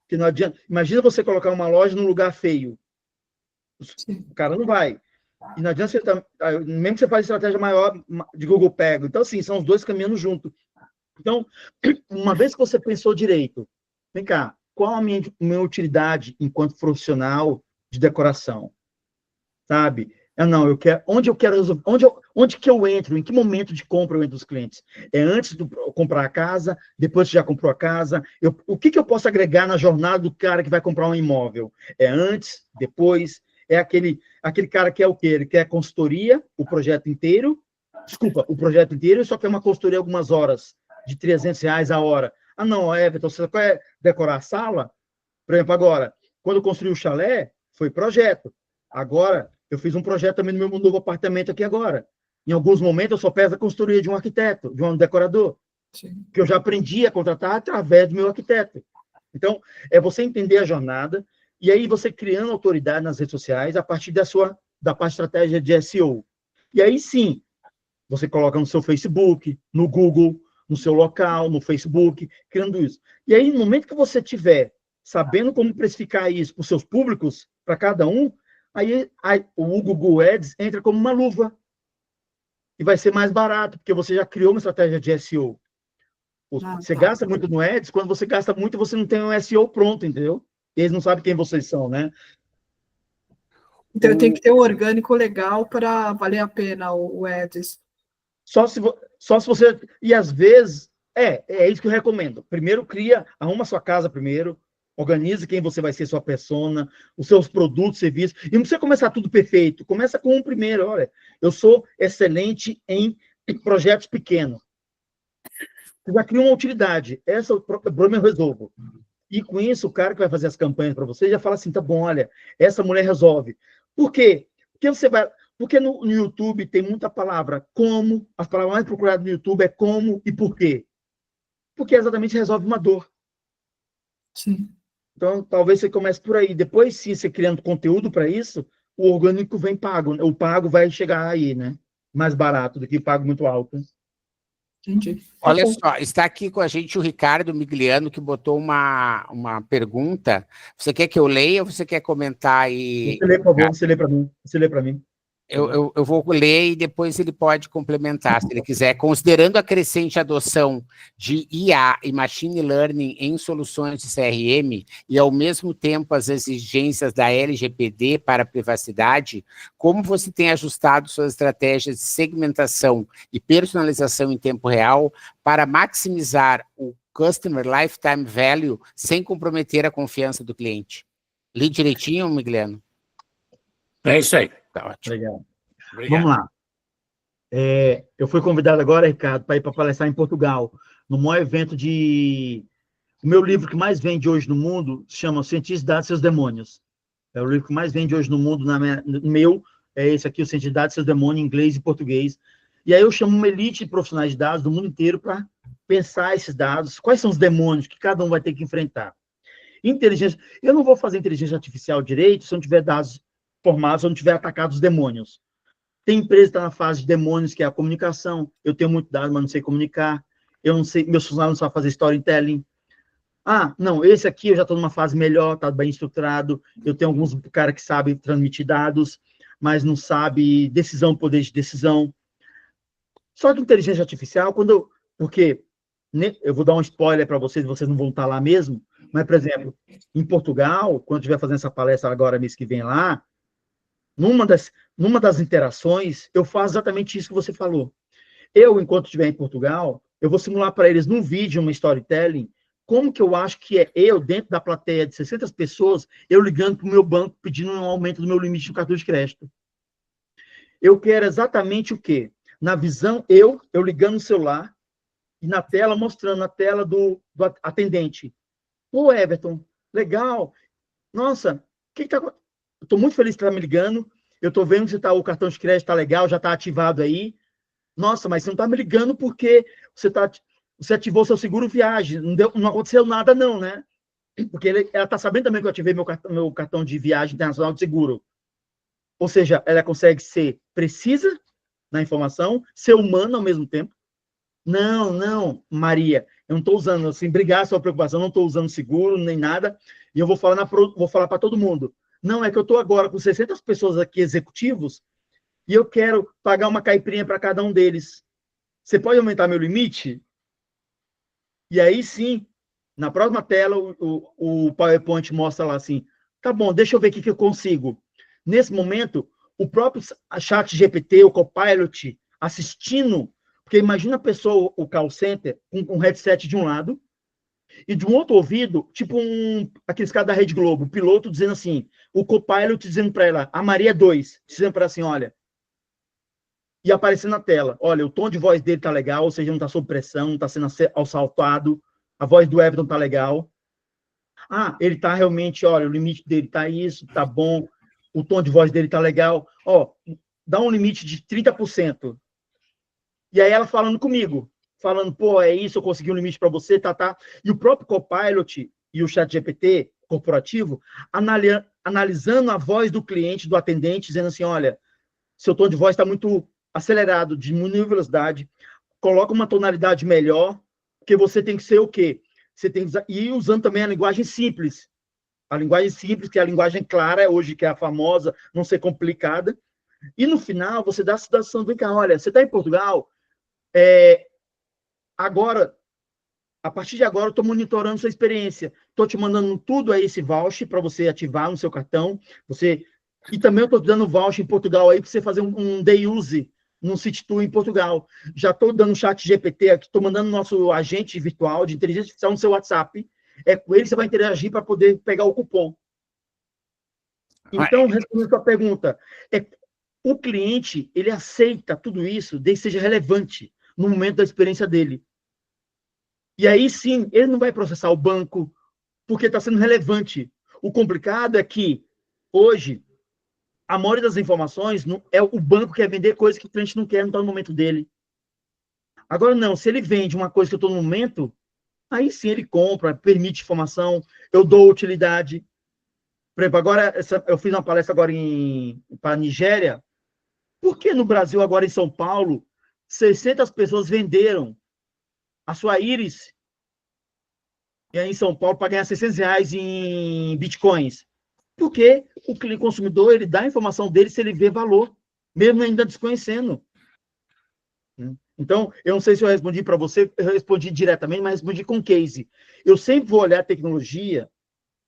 Que não adianta. Imagina você colocar uma loja num lugar feio. O cara não vai. E não adianta mesmo que você faça estratégia maior de Google Pego. Então, assim, são os dois caminhando junto. Então, uma vez que você pensou direito, vem cá, qual a minha utilidade enquanto profissional de decoração? Sabe? Onde que eu entro? Em que momento de compra eu entro dos clientes? É antes de comprar a casa? Depois que já comprou a casa? O que eu posso agregar na jornada do cara que vai comprar um imóvel? É antes? Depois? É aquele cara que é o quê? Ele quer consultoria, o projeto inteiro, só quer uma consultoria algumas horas, de R$300 a hora. Ah, não, Everton, você quer decorar a sala? Por exemplo, agora, quando eu construí o chalé, foi projeto. Agora, eu fiz um projeto também no meu novo apartamento aqui agora. Em alguns momentos, eu só peço a consultoria de um arquiteto, de um decorador, Sim. que eu já aprendi a contratar através do meu arquiteto. Então, é você entender a jornada, e aí você criando autoridade nas redes sociais a partir da parte estratégia de SEO. E aí, sim, você coloca no seu Facebook, no Google, no seu local, no Facebook, criando isso. E aí, no momento que você tiver sabendo como precificar isso para os seus públicos, para cada um, aí o Google Ads entra como uma luva. E vai ser mais barato, porque você já criou uma estratégia de SEO. Você gasta muito no Ads, quando você gasta muito, você não tem um SEO pronto, entendeu? E eles não sabem quem vocês são, né? Então, eu tenho que ter um orgânico legal para valer a pena o Ads. Só se você... E às vezes, é isso que eu recomendo. Primeiro arruma sua casa primeiro, organize quem você vai ser, sua persona, os seus produtos, serviços. E não precisa começar tudo perfeito. Começa com um primeiro. Olha, eu sou excelente em projetos pequenos. Você já cria uma utilidade. Esse é o problema, eu resolvo. E com isso, o cara que vai fazer as campanhas para você já fala assim, tá bom, olha, essa mulher resolve. Por quê? Porque no YouTube tem muita palavra como, as palavras mais procuradas no YouTube é como e por quê. Porque exatamente resolve uma dor. Sim. Então, talvez você comece por aí. Depois, se você criando conteúdo para isso, o orgânico vem pago. O pago vai chegar aí, né? Mais barato do que pago muito alto. Entendi. Olha só, está aqui com a gente o Ricardo Migliano, que botou uma pergunta. Você quer que eu leia ou você quer comentar aí? Você lê, por favor, você lê para mim. Eu vou ler e depois ele pode complementar, se ele quiser. Considerando a crescente adoção de IA e Machine Learning em soluções de CRM e, ao mesmo tempo, as exigências da LGPD para a privacidade, como você tem ajustado suas estratégias de segmentação e personalização em tempo real para maximizar o Customer Lifetime Value sem comprometer a confiança do cliente? Li direitinho, Migliano? É isso aí. Tá ótimo. Legal. Obrigado. Vamos lá. Eu fui convidado agora, Ricardo, para ir para palestrar em Portugal, no maior evento de... O meu livro que mais vende hoje no mundo se chama Cientista, Dados e Seus Demônios. É o livro que mais vende hoje no mundo, é esse aqui, o Cientista, Dados e Seus Demônios, em inglês e português. E aí eu chamo uma elite de profissionais de dados do mundo inteiro para pensar esses dados, quais são os demônios que cada um vai ter que enfrentar. Inteligência, eu não vou fazer inteligência artificial direito se eu não tiver dados formados, se eu não tiver atacado os demônios. Tem empresa que está na fase de demônios, que é a comunicação. Eu tenho muito dado, mas não sei comunicar. Eu não sei, meus funcionários não sabem fazer storytelling. Ah, não, esse aqui eu já estou numa fase melhor, está bem estruturado. Eu tenho alguns caras que sabem transmitir dados, mas não sabe decisão, poder de decisão. Só que inteligência artificial, porque eu vou dar um spoiler para vocês não vão estar lá mesmo, mas, por exemplo, em Portugal, quando eu estiver fazendo essa palestra agora, mês que vem lá, numa das interações, eu faço exatamente isso que você falou. Eu, enquanto estiver em Portugal, eu vou simular para eles num vídeo, uma storytelling, como que eu acho que é eu, dentro da plateia de 600 pessoas, eu ligando para o meu banco pedindo um aumento do meu limite do cartão de crédito. Eu quero exatamente o quê? Na visão, eu ligando no celular e na tela, mostrando na tela do atendente. Pô, Everton, legal. Nossa, o que está acontecendo? Estou muito feliz que você está me ligando. Eu estou vendo que o cartão de crédito está legal, já está ativado aí. Nossa, mas você não está me ligando porque você ativou seu seguro viagem. Não aconteceu nada, não, né? Porque ela está sabendo também que eu ativei meu cartão de viagem internacional de seguro. Ou seja, ela consegue ser precisa na informação, ser humana ao mesmo tempo. Não, Maria, eu não estou usando, assim, obrigado a sua preocupação, não estou usando seguro, nem nada, e eu vou falar para todo mundo. Não, é que eu estou agora com 600 pessoas aqui, executivos, e eu quero pagar uma caipirinha para cada um deles. Você pode aumentar meu limite? E aí, sim, na próxima tela, o PowerPoint mostra lá assim, tá bom, deixa eu ver o que eu consigo. Nesse momento, o próprio chat GPT, o Copilot, assistindo, porque imagina a pessoa, o call center, com um headset de um lado, e de um outro ouvido, tipo aqueles caras da Rede Globo, o piloto dizendo assim, o Copilot dizendo para ela, a Maria 2, dizendo para ela assim, olha, e aparecendo na tela, olha, o tom de voz dele tá legal, ou seja, não tá sob pressão, não tá sendo assaltado, a voz do Everton tá legal. Ah, ele tá realmente, olha, o limite dele tá isso, tá bom, o tom de voz dele tá legal, ó, dá um limite de 30%. E aí ela falando comigo, falando, pô, é isso, eu consegui um limite para você, tá. E o próprio Copilot e o ChatGPT corporativo analisando a voz do cliente, do atendente, dizendo assim, olha, seu tom de voz está muito acelerado, diminui a velocidade, coloca uma tonalidade melhor, porque você tem que ser o quê? Você tem que usar, e usando também a linguagem simples. A linguagem simples, que é a linguagem clara, hoje, que é a famosa, não ser complicada. E no final, você dá a situação, vem cá, olha, você está em Portugal, agora, a partir de agora, eu estou monitorando sua experiência. Estou te mandando tudo aí, esse voucher, para você ativar no seu cartão. E também eu estou dando voucher em Portugal aí, para você fazer um day use num City Tour em Portugal. Já estou dando um chat GPT aqui, estou mandando nosso agente virtual de inteligência artificial no seu WhatsApp. Com ele você vai interagir para poder pegar o cupom. Então, respondendo a sua pergunta, o cliente, ele aceita tudo isso, desde que seja relevante no momento da experiência dele. E aí, sim, ele não vai processar o banco, porque está sendo relevante. O complicado é que, hoje, a maioria das informações é o banco que quer vender coisa que o cliente não quer, não está no momento dele. Agora, não, se ele vende uma coisa que eu estou no momento, aí sim ele compra, permite informação, eu dou utilidade. Por exemplo, agora, eu fiz uma palestra agora para a Nigéria. Por que no Brasil, agora em São Paulo, 600 pessoas venderam a sua íris e aí em São Paulo para ganhar R$600 em bitcoins? Porque o cliente consumidor, ele dá a informação dele se ele vê valor, mesmo ainda desconhecendo. Então, eu não sei se eu respondi para você, eu respondi diretamente, mas respondi com case. Eu sempre vou olhar a tecnologia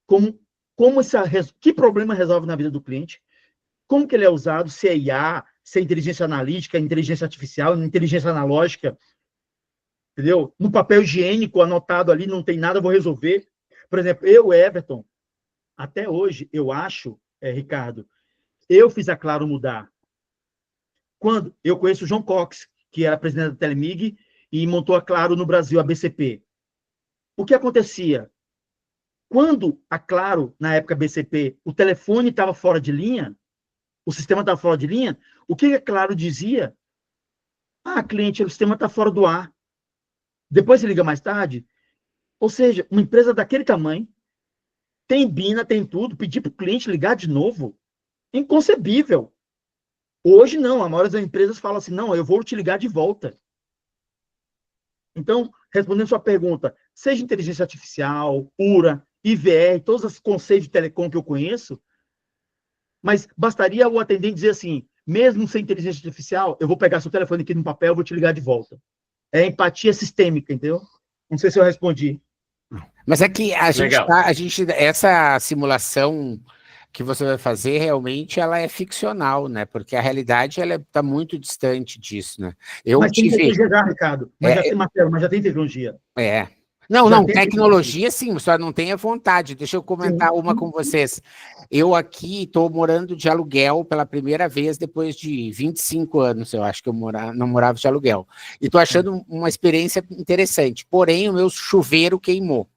como que problema resolve na vida do cliente, como que ele é usado, se é IA, se é inteligência analítica, inteligência artificial, inteligência analógica, entendeu? No papel higiênico, anotado ali, não tem nada, eu vou resolver. Por exemplo, eu, Everton, até hoje, eu acho, Ricardo, eu fiz a Claro mudar. Quando eu conheço o João Cox, que era presidente da Telemig e montou a Claro no Brasil, a BCP. O que acontecia? Quando a Claro, na época BCP, o telefone estava fora de linha, o sistema estava fora de linha, o que a Claro dizia? Ah, cliente, o sistema está fora do ar. Depois você liga mais tarde. Ou seja, uma empresa daquele tamanho, tem BINA, tem tudo, pedir para o cliente ligar de novo, inconcebível. Hoje não, a maioria das empresas fala assim, não, eu vou te ligar de volta. Então, respondendo sua pergunta, seja inteligência artificial, URA, IVR, todos os conceitos de telecom que eu conheço, mas bastaria o atendente dizer assim, mesmo sem inteligência artificial, eu vou pegar seu telefone aqui no papel, vou te ligar de volta. É empatia sistêmica, entendeu? Não sei se eu respondi. Mas é que Legal. essa simulação que você vai fazer, realmente, ela é ficcional, né? Porque a realidade, ela está muito distante disso, né? Mas tem tecnologia já, Ricardo. Mas já tem, Marcelo, mas já tem tecnologia. Não, Já não, tem tecnologia sim, só não tem a vontade. Deixa eu comentar uma com vocês. Eu aqui estou morando de aluguel pela primeira vez depois de 25 anos, eu acho que eu não morava de aluguel. E estou achando uma experiência interessante. Porém, o meu chuveiro queimou.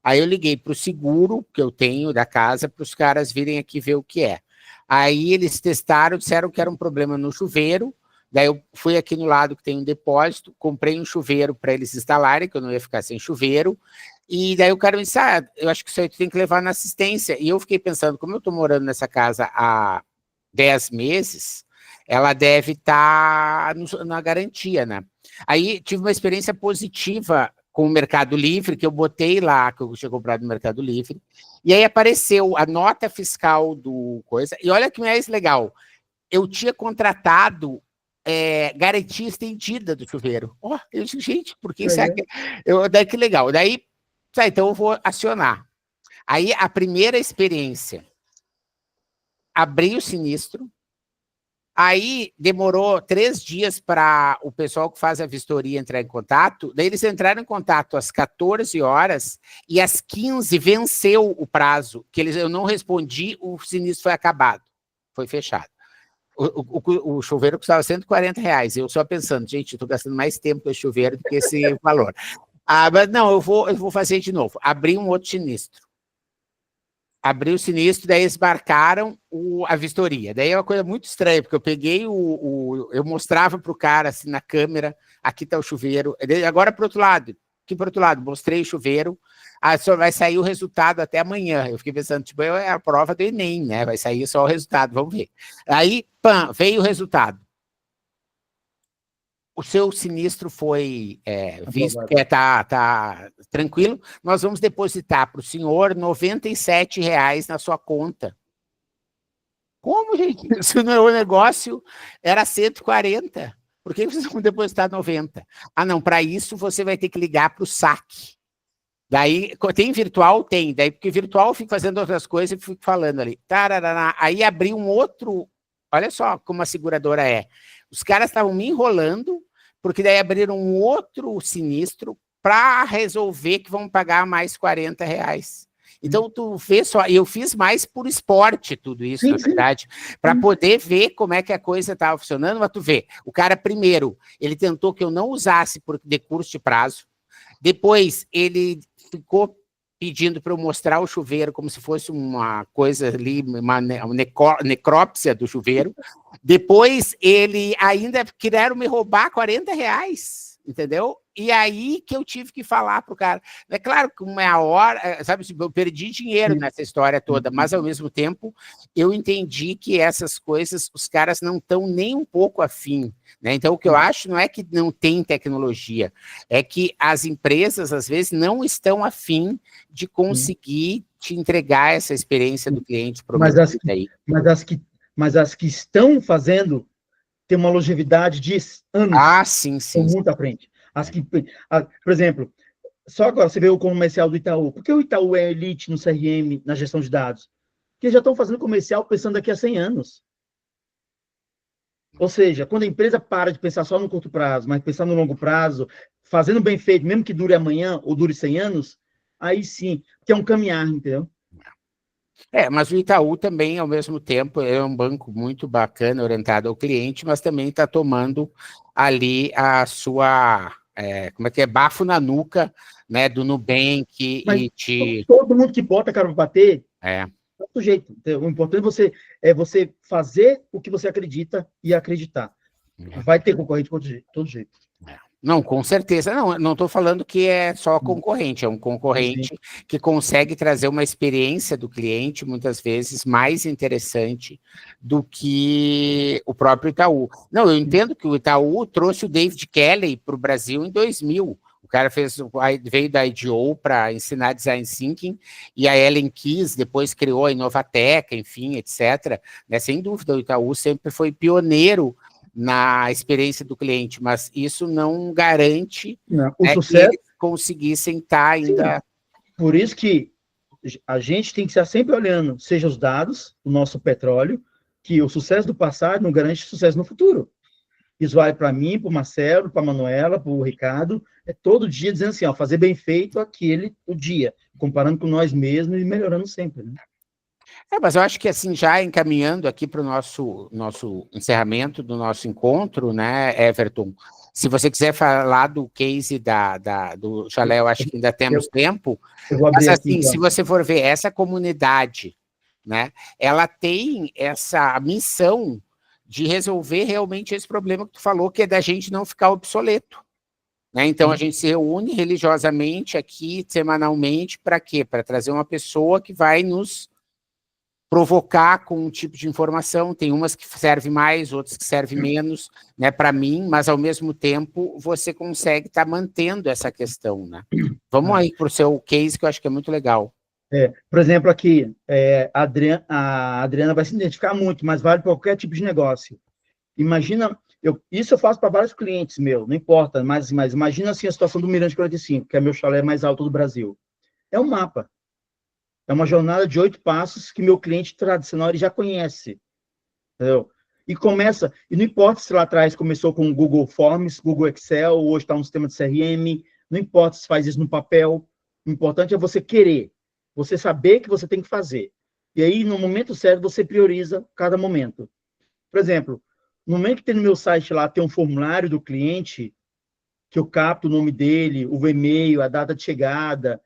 Aí eu liguei para o seguro que eu tenho da casa para os caras virem aqui ver o que é. Aí eles testaram, disseram que era um problema no chuveiro. Daí eu fui aqui no lado que tem um depósito, comprei um chuveiro para eles instalarem, que eu não ia ficar sem chuveiro. E daí o cara me disse, eu acho que isso aí tu tem que levar na assistência. E eu fiquei pensando, como eu estou morando nessa casa há 10 meses, ela deve estar na garantia, né? Aí tive uma experiência positiva com o Mercado Livre, que eu botei lá, que eu tinha comprado no Mercado Livre, e aí apareceu a nota fiscal do coisa, e olha que mais legal, eu tinha contratado garantia estendida do chuveiro. Eu disse, gente, por que será que... Daí que legal, daí, então eu vou acionar. Aí a primeira experiência, abri o sinistro, aí demorou 3 dias para o pessoal que faz a vistoria entrar em contato, daí eles entraram em contato às 14 horas e às 15 venceu o prazo, que eu não respondi, o sinistro foi acabado, foi fechado. O chuveiro custava R$140, eu só pensando, gente, eu estou gastando mais tempo com esse chuveiro do que esse valor. Mas não, eu vou fazer de novo, abri um outro sinistro. Abri o sinistro, daí eles marcaram a vistoria. Daí é uma coisa muito estranha, porque eu peguei eu mostrava para o cara, assim, na câmera, aqui está o chuveiro, agora para o outro lado, aqui para o outro lado, mostrei o chuveiro, só vai sair o resultado até amanhã. Eu fiquei pensando, tipo, é a prova do Enem, né? Vai sair só o resultado, vamos ver. Aí, veio o resultado. O seu sinistro foi visto que tá tranquilo, nós vamos depositar para o senhor R$97 na sua conta. Como, gente? Se o meu negócio era 140, por que vocês vão depositar 90? Não, para isso você vai ter que ligar para o saque. Daí, tem virtual? Tem. Daí, porque virtual eu fico fazendo outras coisas e fico falando ali. Tarará. Aí abri um outro, olha só como a seguradora é. Os caras estavam me enrolando, porque daí abriram um outro sinistro para resolver que vão pagar mais R$40. Então, tu vê só, eu fiz mais por esporte tudo isso, na verdade, para poder ver como é que a coisa estava funcionando, mas tu vê, o cara primeiro, ele tentou que eu não usasse por decurso de prazo, depois ele ficou pedindo para eu mostrar o chuveiro como se fosse uma coisa ali, uma necrópsia do chuveiro. Depois, ele ainda quiseram me roubar R$40, entendeu? E aí que eu tive que falar para o cara. É claro que uma hora, sabe, eu perdi dinheiro nessa história toda, mas ao mesmo tempo eu entendi que essas coisas, os caras não estão nem um pouco afim, né? Então, o que eu acho não é que não tem tecnologia, é que as empresas, às vezes, não estão afim de conseguir te entregar essa experiência do cliente. Mas as que estão fazendo têm uma longevidade de anos. Sim. Muito à frente. Por exemplo, só agora você vê o comercial do Itaú. Por que o Itaú é elite no CRM, na gestão de dados? Porque eles já estão fazendo comercial pensando daqui a 100 anos. Ou seja, quando a empresa para de pensar só no curto prazo, mas pensar no longo prazo, fazendo bem feito, mesmo que dure amanhã ou dure 100 anos, aí sim, que é um caminhar, entendeu? Mas o Itaú também, ao mesmo tempo, é um banco muito bacana, orientado ao cliente, mas também está tomando ali a sua, bafo na nuca, né, do Nubank. Mas todo mundo que bota a cara para bater, do jeito. O importante é você fazer o que você acredita e acreditar. Vai ter concorrente de todo jeito. Não, com certeza. Não estou falando que é só concorrente, é um concorrente que consegue trazer uma experiência do cliente, muitas vezes, mais interessante do que o próprio Itaú. Não, eu entendo que o Itaú trouxe o David Kelly para o Brasil em 2000. O cara veio da IDEO para ensinar Design Thinking, e a Ellen Keyes depois criou a Inovateca, enfim, etc. Né? Sem dúvida, o Itaú sempre foi pioneiro na experiência do cliente, mas isso não garante o sucesso, que eles conseguissem estar ainda... Sim. Por isso que a gente tem que estar sempre olhando, seja os dados, o nosso petróleo, que o sucesso do passado não garante sucesso no futuro. Isso vale para mim, para o Marcelo, para a Manuela, para o Ricardo, todo dia dizendo assim, fazer bem feito o dia, comparando com nós mesmos e melhorando sempre, né? Mas eu acho que, assim, já encaminhando aqui para o nosso encerramento do nosso encontro, né, Everton, se você quiser falar do case do chalé, eu acho que ainda temos tempo, mas, assim, aqui, se você for ver, essa comunidade, né, ela tem essa missão de resolver realmente esse problema que tu falou, que é da gente não ficar obsoleto. Né? Então, a gente se reúne religiosamente aqui, semanalmente, para quê? Para trazer uma pessoa que vai nos provocar com um tipo de informação, tem umas que servem mais, outras que servem menos, né, para mim, mas ao mesmo tempo você consegue estar mantendo essa questão, né? Vamos aí para o seu case, que eu acho que é muito legal. Por exemplo, aqui, a Adriana vai se identificar muito, mas vale para qualquer tipo de negócio. Imagina, isso eu faço para vários clientes meus, não importa, mas imagina assim a situação do Mirante 45, que é meu chalé mais alto do Brasil. É um mapa. É uma jornada de 8 passos que meu cliente tradicional ele já conhece. Entendeu? E não importa se lá atrás começou com Google Forms, Google Excel, ou hoje está um sistema de CRM, não importa se faz isso no papel, o importante é você querer, você saber que você tem que fazer. E aí, no momento certo, você prioriza cada momento. Por exemplo, no momento que tem no meu site lá, tem um formulário do cliente, que eu capto o nome dele, o e-mail, a data de chegada,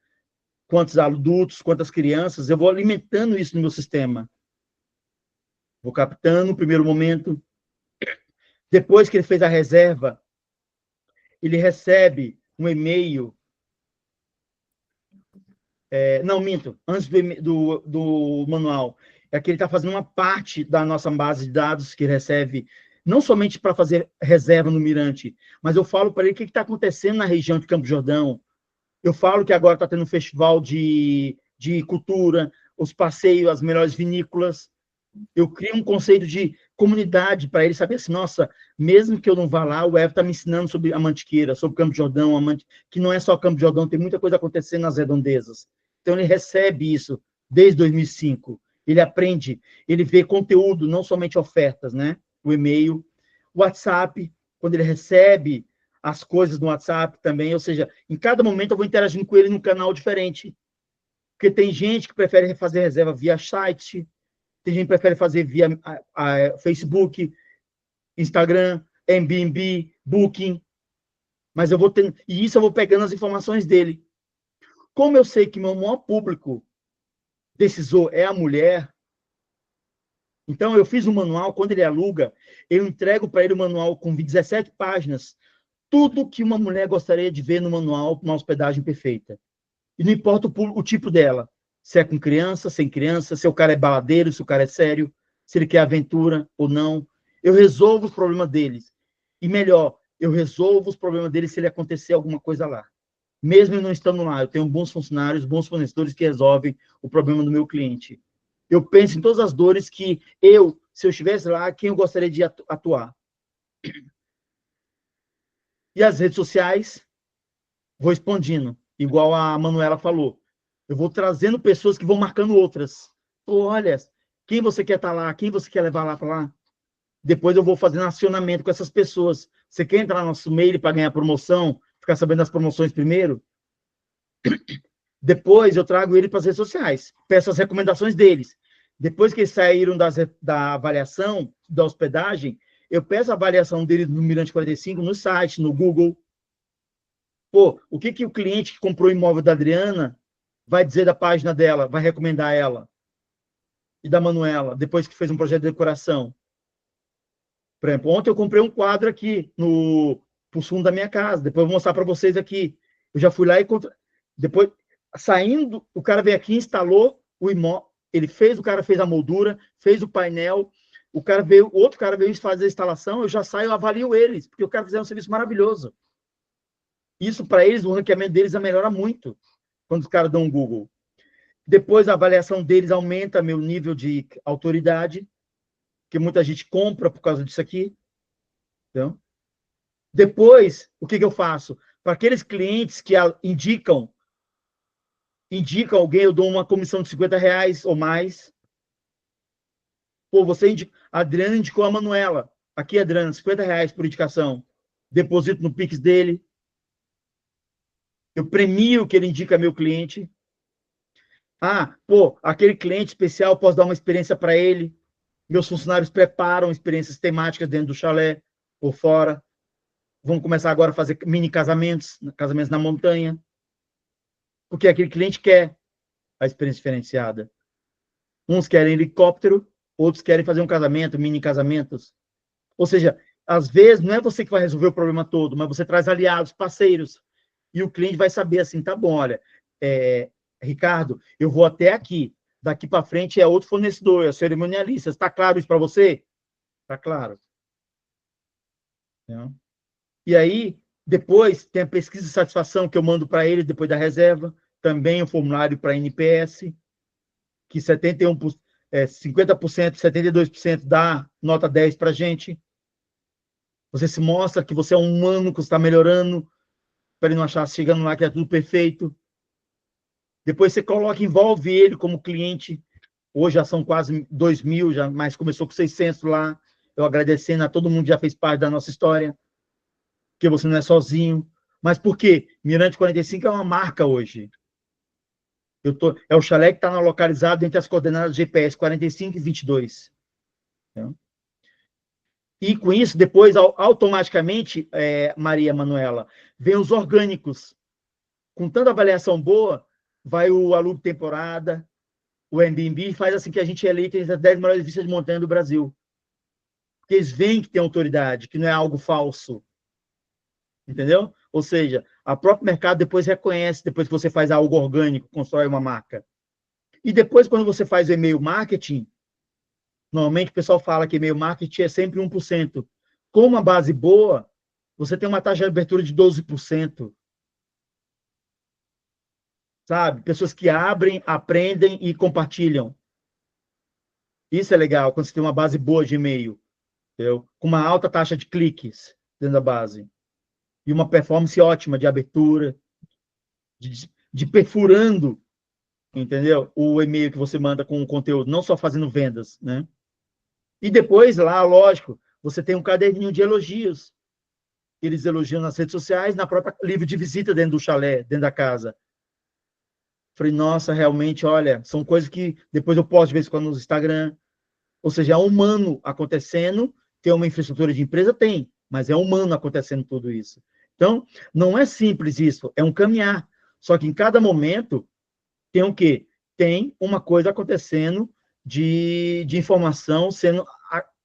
quantos adultos, quantas crianças, eu vou alimentando isso no meu sistema. Vou captando no primeiro momento. Depois que ele fez a reserva, ele recebe um e-mail. Não, minto. Antes do manual. É que ele está fazendo uma parte da nossa base de dados que ele recebe, não somente para fazer reserva no Mirante, mas eu falo para ele o que está acontecendo na região de Campo Jordão. Eu falo que agora está tendo um festival de cultura, os passeios, as melhores vinícolas. Eu crio um conceito de comunidade para ele saber assim, nossa, mesmo que eu não vá lá, o Everton está me ensinando sobre a Mantiqueira, sobre Campo Jordão, que não é só Campo Jordão, tem muita coisa acontecendo nas redondezas. Então, ele recebe isso desde 2005. Ele aprende, ele vê conteúdo, não somente ofertas, né? O e-mail, o WhatsApp, quando ele recebe as coisas no WhatsApp também, ou seja, em cada momento eu vou interagindo com ele num canal diferente. Porque tem gente que prefere fazer reserva via site, tem gente que prefere fazer via Facebook, Instagram, Airbnb, Booking, mas eu vou tendo, e isso eu vou pegando as informações dele. Como eu sei que meu maior público decisor é a mulher, então eu fiz um manual, quando ele aluga, eu entrego para ele o manual com 17 páginas, tudo que uma mulher gostaria de ver no manual para uma hospedagem perfeita. E não importa o tipo dela, se é com criança, sem criança, se o cara é baladeiro, se o cara é sério, se ele quer aventura ou não. Eu resolvo os problemas deles. E melhor, eu resolvo os problemas deles se ele acontecer alguma coisa lá. Mesmo eu não estando lá, eu tenho bons funcionários, bons fornecedores que resolvem o problema do meu cliente. Eu penso em todas as dores que se eu estivesse lá, quem eu gostaria de atuar. E as redes sociais, vou expandindo, igual a Manuela falou. Eu vou trazendo pessoas que vão marcando outras. Pô, olha, quem você quer estar lá? Quem você quer levar lá para lá? Depois eu vou fazendo acionamento com essas pessoas. Você quer entrar no nosso mail para ganhar promoção? Ficar sabendo das promoções primeiro? Depois eu trago ele para as redes sociais. Peço as recomendações deles. Depois que eles saíram da avaliação, da hospedagem, eu peço a avaliação deles no Mirante 45, no site, no Google. Pô, o que o cliente que comprou o imóvel da Adriana vai dizer da página dela, vai recomendar ela? E da Manuela, depois que fez um projeto de decoração? Por exemplo, ontem eu comprei um quadro aqui pro fundo da minha casa. Depois eu vou mostrar para vocês aqui. Eu já fui lá e depois, saindo, o cara veio aqui, instalou o imóvel. O cara fez a moldura, fez o painel. O outro cara veio fazer a instalação. Eu já saio, eu avalio eles, porque o cara fizeram um serviço maravilhoso. Isso, para eles, o ranqueamento deles melhora muito quando os caras dão um Google. Depois, a avaliação deles aumenta meu nível de autoridade, que muita gente compra por causa disso aqui. Então, depois, o que eu faço? Para aqueles clientes que indicam alguém, eu dou uma comissão de R$50 ou mais. Pô, a Adriana indicou a Manuela. Aqui, Adriana, R$50 por indicação. Deposito no Pix dele. Eu premio que ele indica meu cliente. Aquele cliente especial, posso dar uma experiência para ele. Meus funcionários preparam experiências temáticas dentro do chalé ou fora. Vamos começar agora a fazer mini casamentos na montanha. Porque aquele cliente quer a experiência diferenciada. Uns querem helicóptero, outros querem fazer um casamento, mini casamentos. Ou seja, às vezes não é você que vai resolver o problema todo, mas você traz aliados, parceiros. E o cliente vai saber assim, tá bom, olha, Ricardo, eu vou até aqui. Daqui para frente é outro fornecedor, é cerimonialista. Está claro isso para você? Está claro. E aí, depois, tem a pesquisa de satisfação que eu mando para ele depois da reserva. Também o formulário para NPS, que 50%, 72% dá nota 10 para a gente. Você se mostra que você é um humano, que você está melhorando, para ele não achar, chegando lá, que é tudo perfeito. Depois você envolve ele como cliente. Hoje já são quase 2.000, mas começou com 600 lá. Eu agradecendo a todo mundo que já fez parte da nossa história. Porque você não é sozinho. Mas por quê? Mirante 45 é uma marca hoje. É o chalé que está localizado entre as coordenadas GPS 45 e 22. E com isso, depois, automaticamente, Maria Manuela, vem os orgânicos. Com tanta avaliação boa, vai o Aluno Temporada, o Airbnb, faz assim que a gente é eleito entre as 10 maiores vistas de montanha do Brasil. Porque eles veem que tem autoridade, que não é algo falso. Entendeu? Ou seja, o próprio mercado depois reconhece, depois que você faz algo orgânico, constrói uma marca. E depois, quando você faz o e-mail marketing, normalmente o pessoal fala que e-mail marketing é sempre 1%. Com uma base boa, você tem uma taxa de abertura de 12%. Sabe? Pessoas que abrem, aprendem e compartilham. Isso é legal, quando você tem uma base boa de e-mail. Entendeu? Com uma alta taxa de cliques dentro da base. E uma performance ótima de abertura, de perfurando, entendeu? O e-mail que você manda com o conteúdo, não só fazendo vendas, né? E depois, lá, lógico, você tem um caderninho de elogios. Eles elogiam nas redes sociais, na própria livro de visita dentro do chalé, dentro da casa. Falei, nossa, realmente, olha, são coisas que depois eu posto de vez em quando no Instagram. Ou seja, é humano acontecendo, tem uma infraestrutura de empresa? Tem, mas é humano acontecendo tudo isso. Então, não é simples isso, é um caminhar. Só que em cada momento tem o quê? Tem uma coisa acontecendo de informação sendo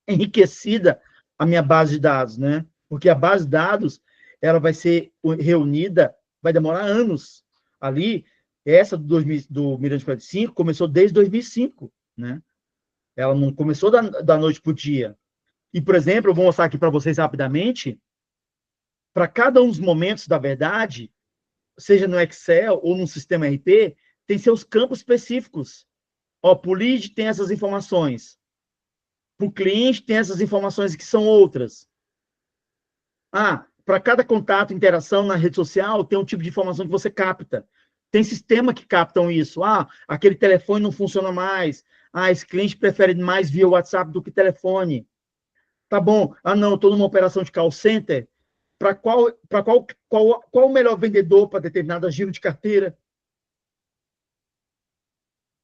enriquecida a minha base de dados, né? Porque a base de dados, ela vai ser reunida, vai demorar anos. Ali, essa do Mirante 45 começou desde 2005, né? Ela não começou da noite para o dia. E, por exemplo, eu vou mostrar aqui para vocês rapidamente, para cada um dos momentos da verdade, seja no Excel ou no sistema RP, tem seus campos específicos. Ó, para o lead tem essas informações. Para o cliente tem essas informações que são outras. Para cada contato, interação na rede social, tem um tipo de informação que você capta. Tem sistema que captam isso. Aquele telefone não funciona mais. Esse cliente prefere mais via WhatsApp do que telefone. Tá bom. Não, eu estou numa operação de call center. Qual o melhor vendedor para determinada giro de carteira?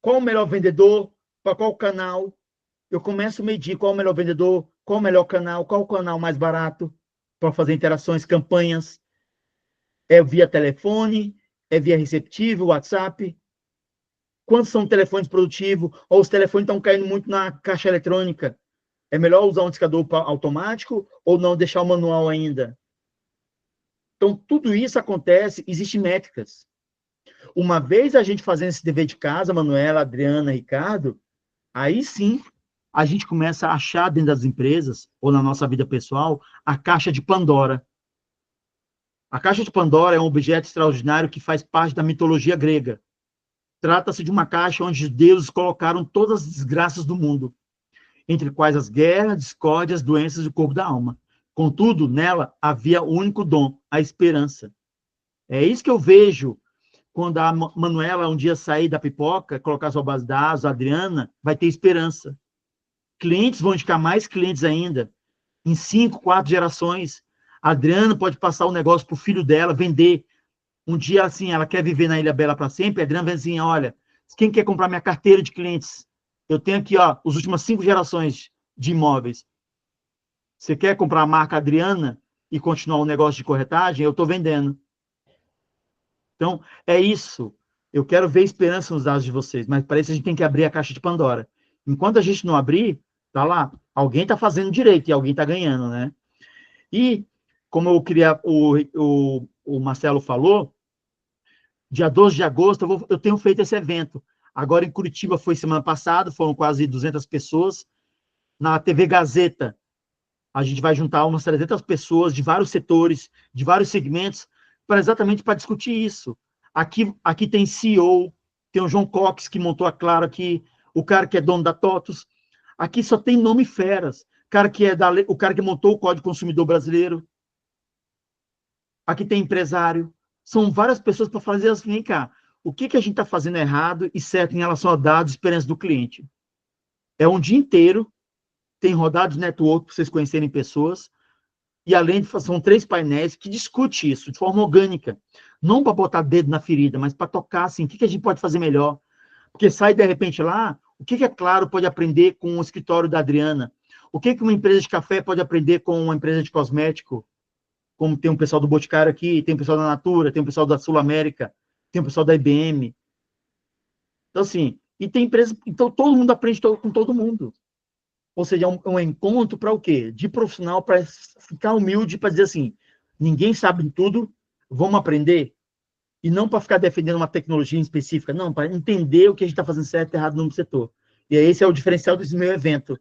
Qual o melhor vendedor? Para qual canal? Eu começo a medir qual o melhor vendedor, qual o melhor canal, qual o canal mais barato para fazer interações, campanhas. É via telefone, é via receptivo, WhatsApp. Quantos são telefones produtivos? Ou os telefones estão caindo muito na caixa eletrônica? É melhor usar um discador automático ou não deixar o manual ainda? Então, tudo isso acontece, existem métricas. Uma vez a gente fazendo esse dever de casa, Manuela, Adriana, Ricardo, aí sim a gente começa a achar dentro das empresas, ou na nossa vida pessoal, a caixa de Pandora. A caixa de Pandora é um objeto extraordinário que faz parte da mitologia grega. Trata-se de uma caixa onde os deuses colocaram todas as desgraças do mundo, entre quais as guerras, discórdias, doenças e o corpo da alma. Contudo, nela havia o único dom, a esperança. É isso que eu vejo quando a Manuela um dia sair da pipoca, colocar sua base de dados, a Adriana, vai ter esperança. Clientes vão indicar mais clientes ainda. Em 5, 4 gerações, a Adriana pode passar o negócio para o filho dela, vender. Um dia, assim, ela quer viver na Ilha Bela para sempre, a Adriana vem assim, olha, quem quer comprar minha carteira de clientes? Eu tenho aqui, ó, as últimas 5 gerações de imóveis. Você quer comprar a marca Adriana e continuar o negócio de corretagem? Eu estou vendendo. Então, é isso. Eu quero ver esperança nos dados de vocês, mas para isso a gente tem que abrir a caixa de Pandora. Enquanto a gente não abrir, tá lá, alguém está fazendo direito e alguém está ganhando, né? E, como o Marcelo falou, dia 12 de agosto eu tenho feito esse evento. Agora em Curitiba foi semana passada, foram quase 200 pessoas. Na TV Gazeta, a gente vai juntar umas 300 pessoas de vários setores, de vários segmentos, exatamente para discutir isso. Aqui tem CEO, tem o João Cox, que montou a Claro aqui, o cara que é dono da TOTUS. Aqui só tem nome feras. O cara que montou o Código Consumidor Brasileiro. Aqui tem empresário. São várias pessoas para fazer assim, vem cá, o que a gente está fazendo errado e certo em relação a dados e experiência do cliente? É um dia inteiro, tem rodado de network para vocês conhecerem pessoas, e além de são 3 painéis que discutem isso de forma orgânica, não para botar dedo na ferida, mas para tocar assim, o que a gente pode fazer melhor? Porque sai de repente lá, o que a Claro pode aprender com o escritório da Adriana? O que uma empresa de café pode aprender com uma empresa de cosmético? Como tem um pessoal do Boticário aqui, tem um pessoal da Natura, tem um pessoal da Sul América, tem um pessoal da IBM. Então, assim, e tem empresa, então todo mundo aprende com todo mundo. Ou seja, é um encontro para o quê? De profissional, para ficar humilde, para dizer assim, ninguém sabe tudo, vamos aprender? E não para ficar defendendo uma tecnologia específica, não, para entender o que a gente está fazendo certo e errado no setor. E esse é o diferencial desse meu evento.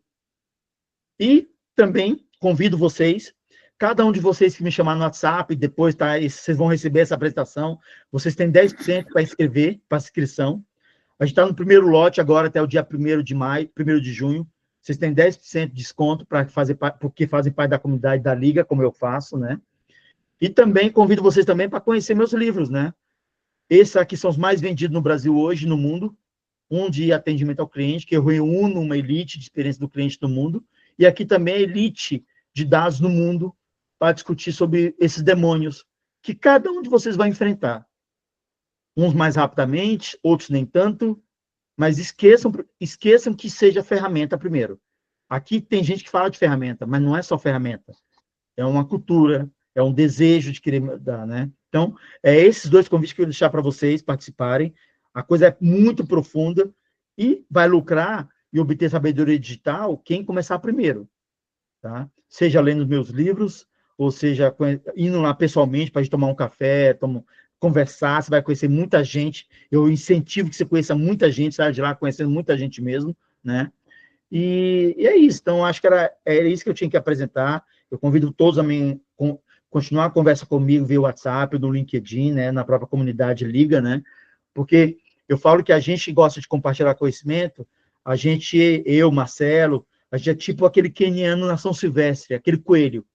E também convido vocês, cada um de vocês que me chamar no WhatsApp, depois vocês vão receber essa apresentação, vocês têm 10% para inscrever, para inscrição. A gente está no primeiro lote agora, até o dia 1º de maio, 1º de junho. Vocês têm 10% de desconto porque fazem parte da comunidade da Liga, como eu faço, né? E também convido vocês também para conhecer meus livros, né? Esses aqui são os mais vendidos no Brasil hoje, no mundo. Um de atendimento ao cliente, que eu reúno uma elite de experiência do cliente no mundo. E aqui também a elite de dados no mundo para discutir sobre esses demônios que cada um de vocês vai enfrentar. Uns mais rapidamente, outros nem tanto, mas esqueçam que seja ferramenta primeiro. Aqui tem gente que fala de ferramenta, mas não é só ferramenta. É uma cultura, é um desejo de querer dar, né? Então, esses 2 convites que eu vou deixar para vocês participarem. A coisa é muito profunda e vai lucrar e obter sabedoria digital quem começar primeiro, tá? Seja lendo meus livros, ou seja, indo lá pessoalmente para a gente tomar um café, conversar, você vai conhecer muita gente. Eu incentivo que você conheça muita gente, saia de lá conhecendo muita gente mesmo, né? E é isso. Então, acho que era isso que eu tinha que apresentar. Eu convido todos a continuar a conversa comigo via WhatsApp, no LinkedIn, né? Na própria comunidade Liga, né? Porque eu falo que a gente gosta de compartilhar conhecimento, eu, Marcelo, a gente é tipo aquele queniano na São Silvestre, aquele coelho.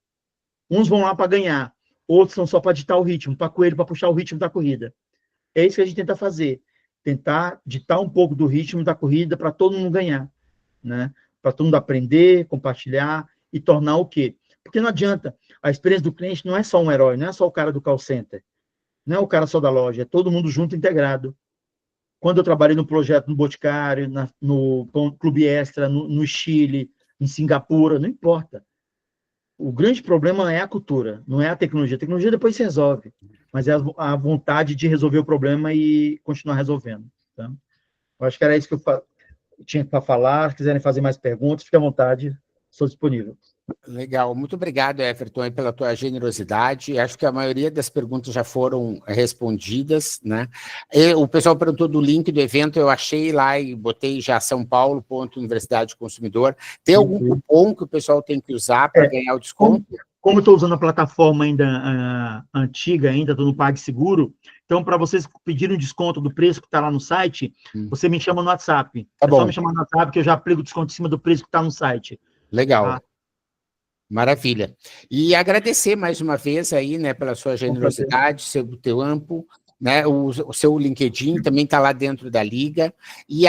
Uns vão lá para ganhar, outros são só para ditar o ritmo, para coelho, para puxar o ritmo da corrida. É isso que a gente tenta fazer, tentar ditar um pouco do ritmo da corrida para todo mundo ganhar, né? Para todo mundo aprender, compartilhar e tornar o quê? Porque não adianta, a experiência do cliente não é só um herói, não é só o cara do call center, não é o cara só da loja, é todo mundo junto, integrado. Quando eu trabalhei no projeto no Boticário, no Clube Extra, no Chile, em Singapura, não importa. O grande problema é a cultura, não é a tecnologia. A tecnologia depois se resolve, mas é a vontade de resolver o problema e continuar resolvendo. Tá? Eu acho que era isso que eu tinha para falar. Se quiserem fazer mais perguntas, fique à vontade. Estou disponível. Legal, muito obrigado, Everton, aí, pela tua generosidade. Acho que a maioria das perguntas já foram respondidas, né? O pessoal perguntou do link do evento, eu achei lá e botei já São Paulo, Universidade do Consumidor. Tem algum cupom que o pessoal tem que usar para ganhar o desconto? Como eu estou usando a plataforma ainda antiga, ainda estou no PagSeguro, então, para vocês pedirem um desconto do preço que está lá no site, você me chama no WhatsApp. Tá bom. Só me chamar no WhatsApp que eu já aplico o desconto em cima do preço que está no site. Legal. Tá? Maravilha. E agradecer mais uma vez aí, né, pela sua generosidade, seu tempo, né, o seu LinkedIn também está lá dentro da Liga, e,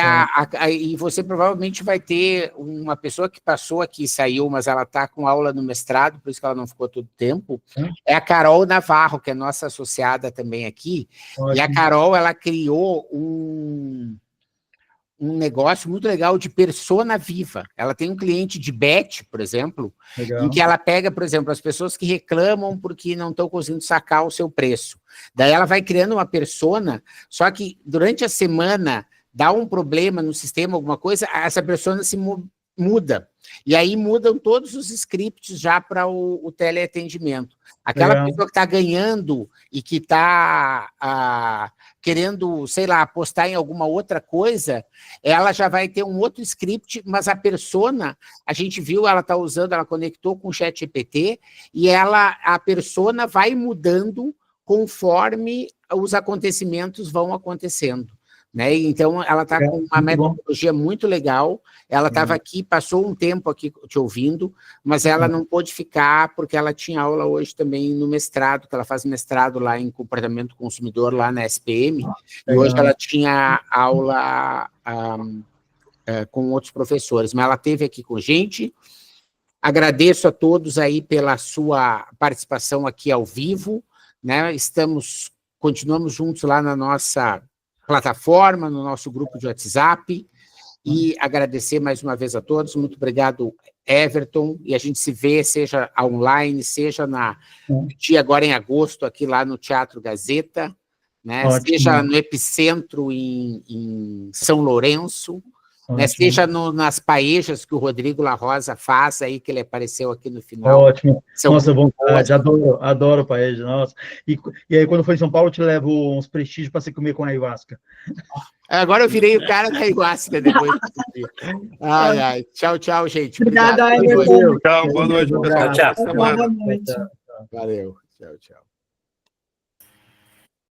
e você provavelmente vai ter uma pessoa que passou aqui, saiu, mas ela está com aula no mestrado, por isso que ela não ficou todo o tempo, é a Carol Navarro, que é nossa associada também aqui, e a Carol, ela criou um negócio muito legal de persona viva. Ela tem um cliente de bet, por exemplo, em que ela pega, por exemplo, as pessoas que reclamam porque não estão conseguindo sacar o seu preço. Daí ela vai criando uma persona, só que durante a semana dá um problema no sistema, alguma coisa, essa persona se muda. E aí mudam todos os scripts já para o teleatendimento. Aquela pessoa que está ganhando e que está querendo, sei lá, apostar em alguma outra coisa, ela já vai ter um outro script, mas a persona, a gente viu, ela está usando, ela conectou com o ChatGPT, e a persona vai mudando conforme os acontecimentos vão acontecendo. Né? Então, ela está com uma metodologia muito legal, ela estava aqui, passou um tempo aqui te ouvindo, mas ela não pôde ficar, porque ela tinha aula hoje também no mestrado, que ela faz mestrado lá em comportamento do consumidor, lá na SPM, e hoje ela tinha aula com outros professores, mas ela esteve aqui com a gente. Agradeço a todos aí pela sua participação aqui ao vivo, né? Continuamos juntos lá na nossa plataforma, no nosso grupo de WhatsApp, e agradecer mais uma vez a todos. Muito obrigado, Everton, e a gente se vê, seja online, seja no dia agora em agosto, aqui lá no Teatro Gazeta, né? Seja no Epicentro em São Lourenço, né? Seja nas paejas que o Rodrigo La Rosa faz aí, que ele apareceu aqui no final. Ótimo. Nossa, vontade, adoro paeja, nossa. E aí, quando for em São Paulo, eu te levo uns prestígios para você comer com a ayahuasca. Agora eu virei o cara da ayahuasca depois. Ai. Tchau, tchau, gente. Obrigada, Everton. Tchau, boa noite, pessoal. Tchau. Boa noite. Valeu. Tchau, tchau.